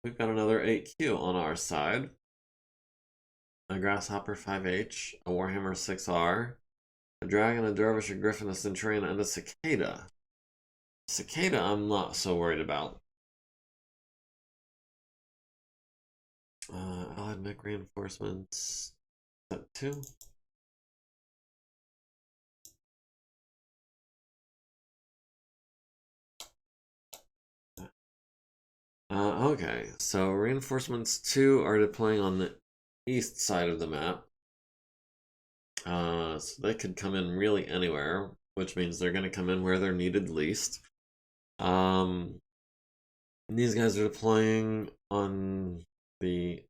We've got another 8Q on our side. A Grasshopper 5H, a Warhammer 6R, a Dragon, a Dervish, a Griffin, a Centurion, and a Cicada. Cicada I'm not so worried about. Allied mech reinforcements. Step 2. Okay, so reinforcements 2 are deploying on the east side of the map. So they could come in really anywhere, which means they're going to come in where they're needed least. These guys are deploying on the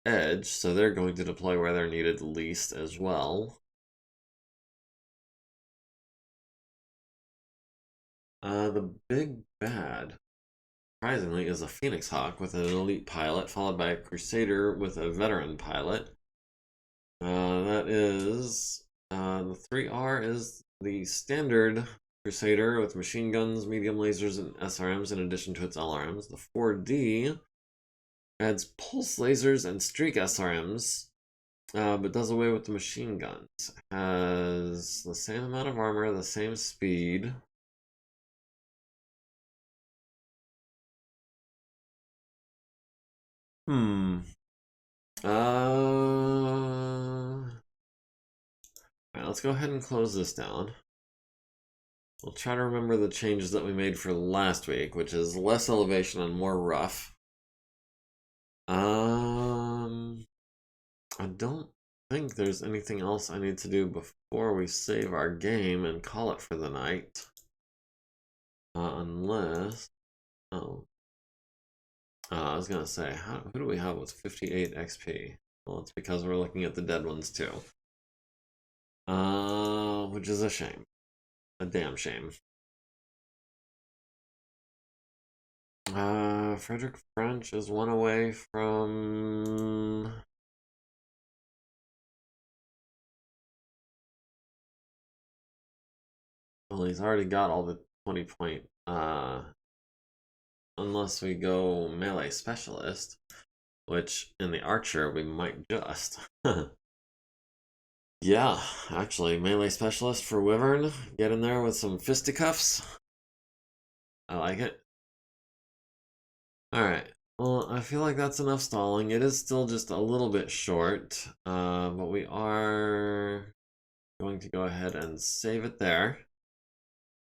edge, so they're going to deploy where they're needed least as well. The big bad, surprisingly, is a Phoenix Hawk with an elite pilot, followed by a Crusader with a veteran pilot. That is, the 3R is the standard Crusader with machine guns, medium lasers, and SRMs in addition to its LRMs. The 4D adds pulse lasers and streak SRMs, but does away with the machine guns. Has the same amount of armor, the same speed. Alright, let's go ahead and close this down. We'll try to remember the changes that we made for last week, which is less elevation and more rough. I don't think there's anything else I need to do before we save our game and call it for the night. Unless... Oh. I was gonna say, who do we have with 58 XP? Well, it's because we're looking at the dead ones too. Which is a shame. A damn shame. Frederick French is one away from... Well, he's already got all the 20 point, unless we go melee specialist, which in the archer we might just. Yeah, actually, melee specialist for Wyvern. Get in there with some fisticuffs. I like it. Alright, well, I feel like that's enough stalling. It is still just a little bit short, but we are going to go ahead and save it there.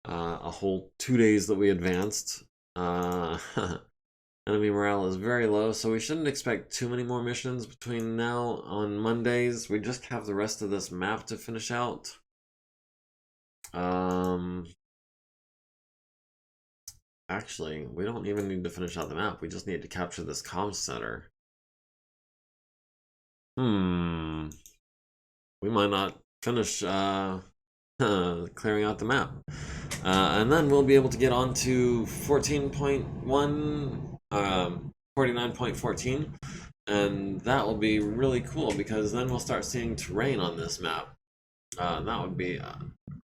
A whole 2 days that we advanced. Enemy morale is very low, so we shouldn't expect too many more missions between now on Mondays. We just have the rest of this map to finish out. Actually, we don't even need to finish out the map. We just need to capture this comm center. We might not finish clearing out the map. And then we'll be able to get on to 14.1, 49.14, and that will be really cool because then we'll start seeing terrain on this map. That would be a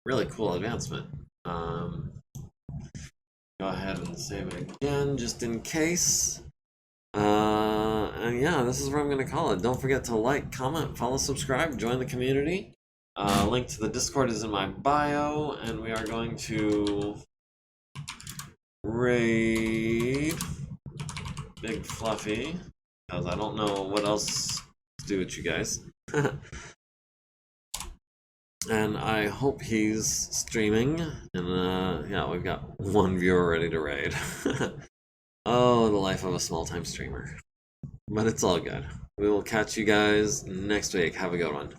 really cool advancement. Go ahead and save it again just in case. And yeah, this is where I'm going to call it. Don't forget to like, comment, follow, subscribe, join the community. Link to the Discord is in my bio, and we are going to raid Big Fluffy, because I don't know what else to do with you guys. And I hope he's streaming, and yeah, we've got one viewer ready to raid. Oh, the life of a small-time streamer. But it's all good. We will catch you guys next week. Have a good one.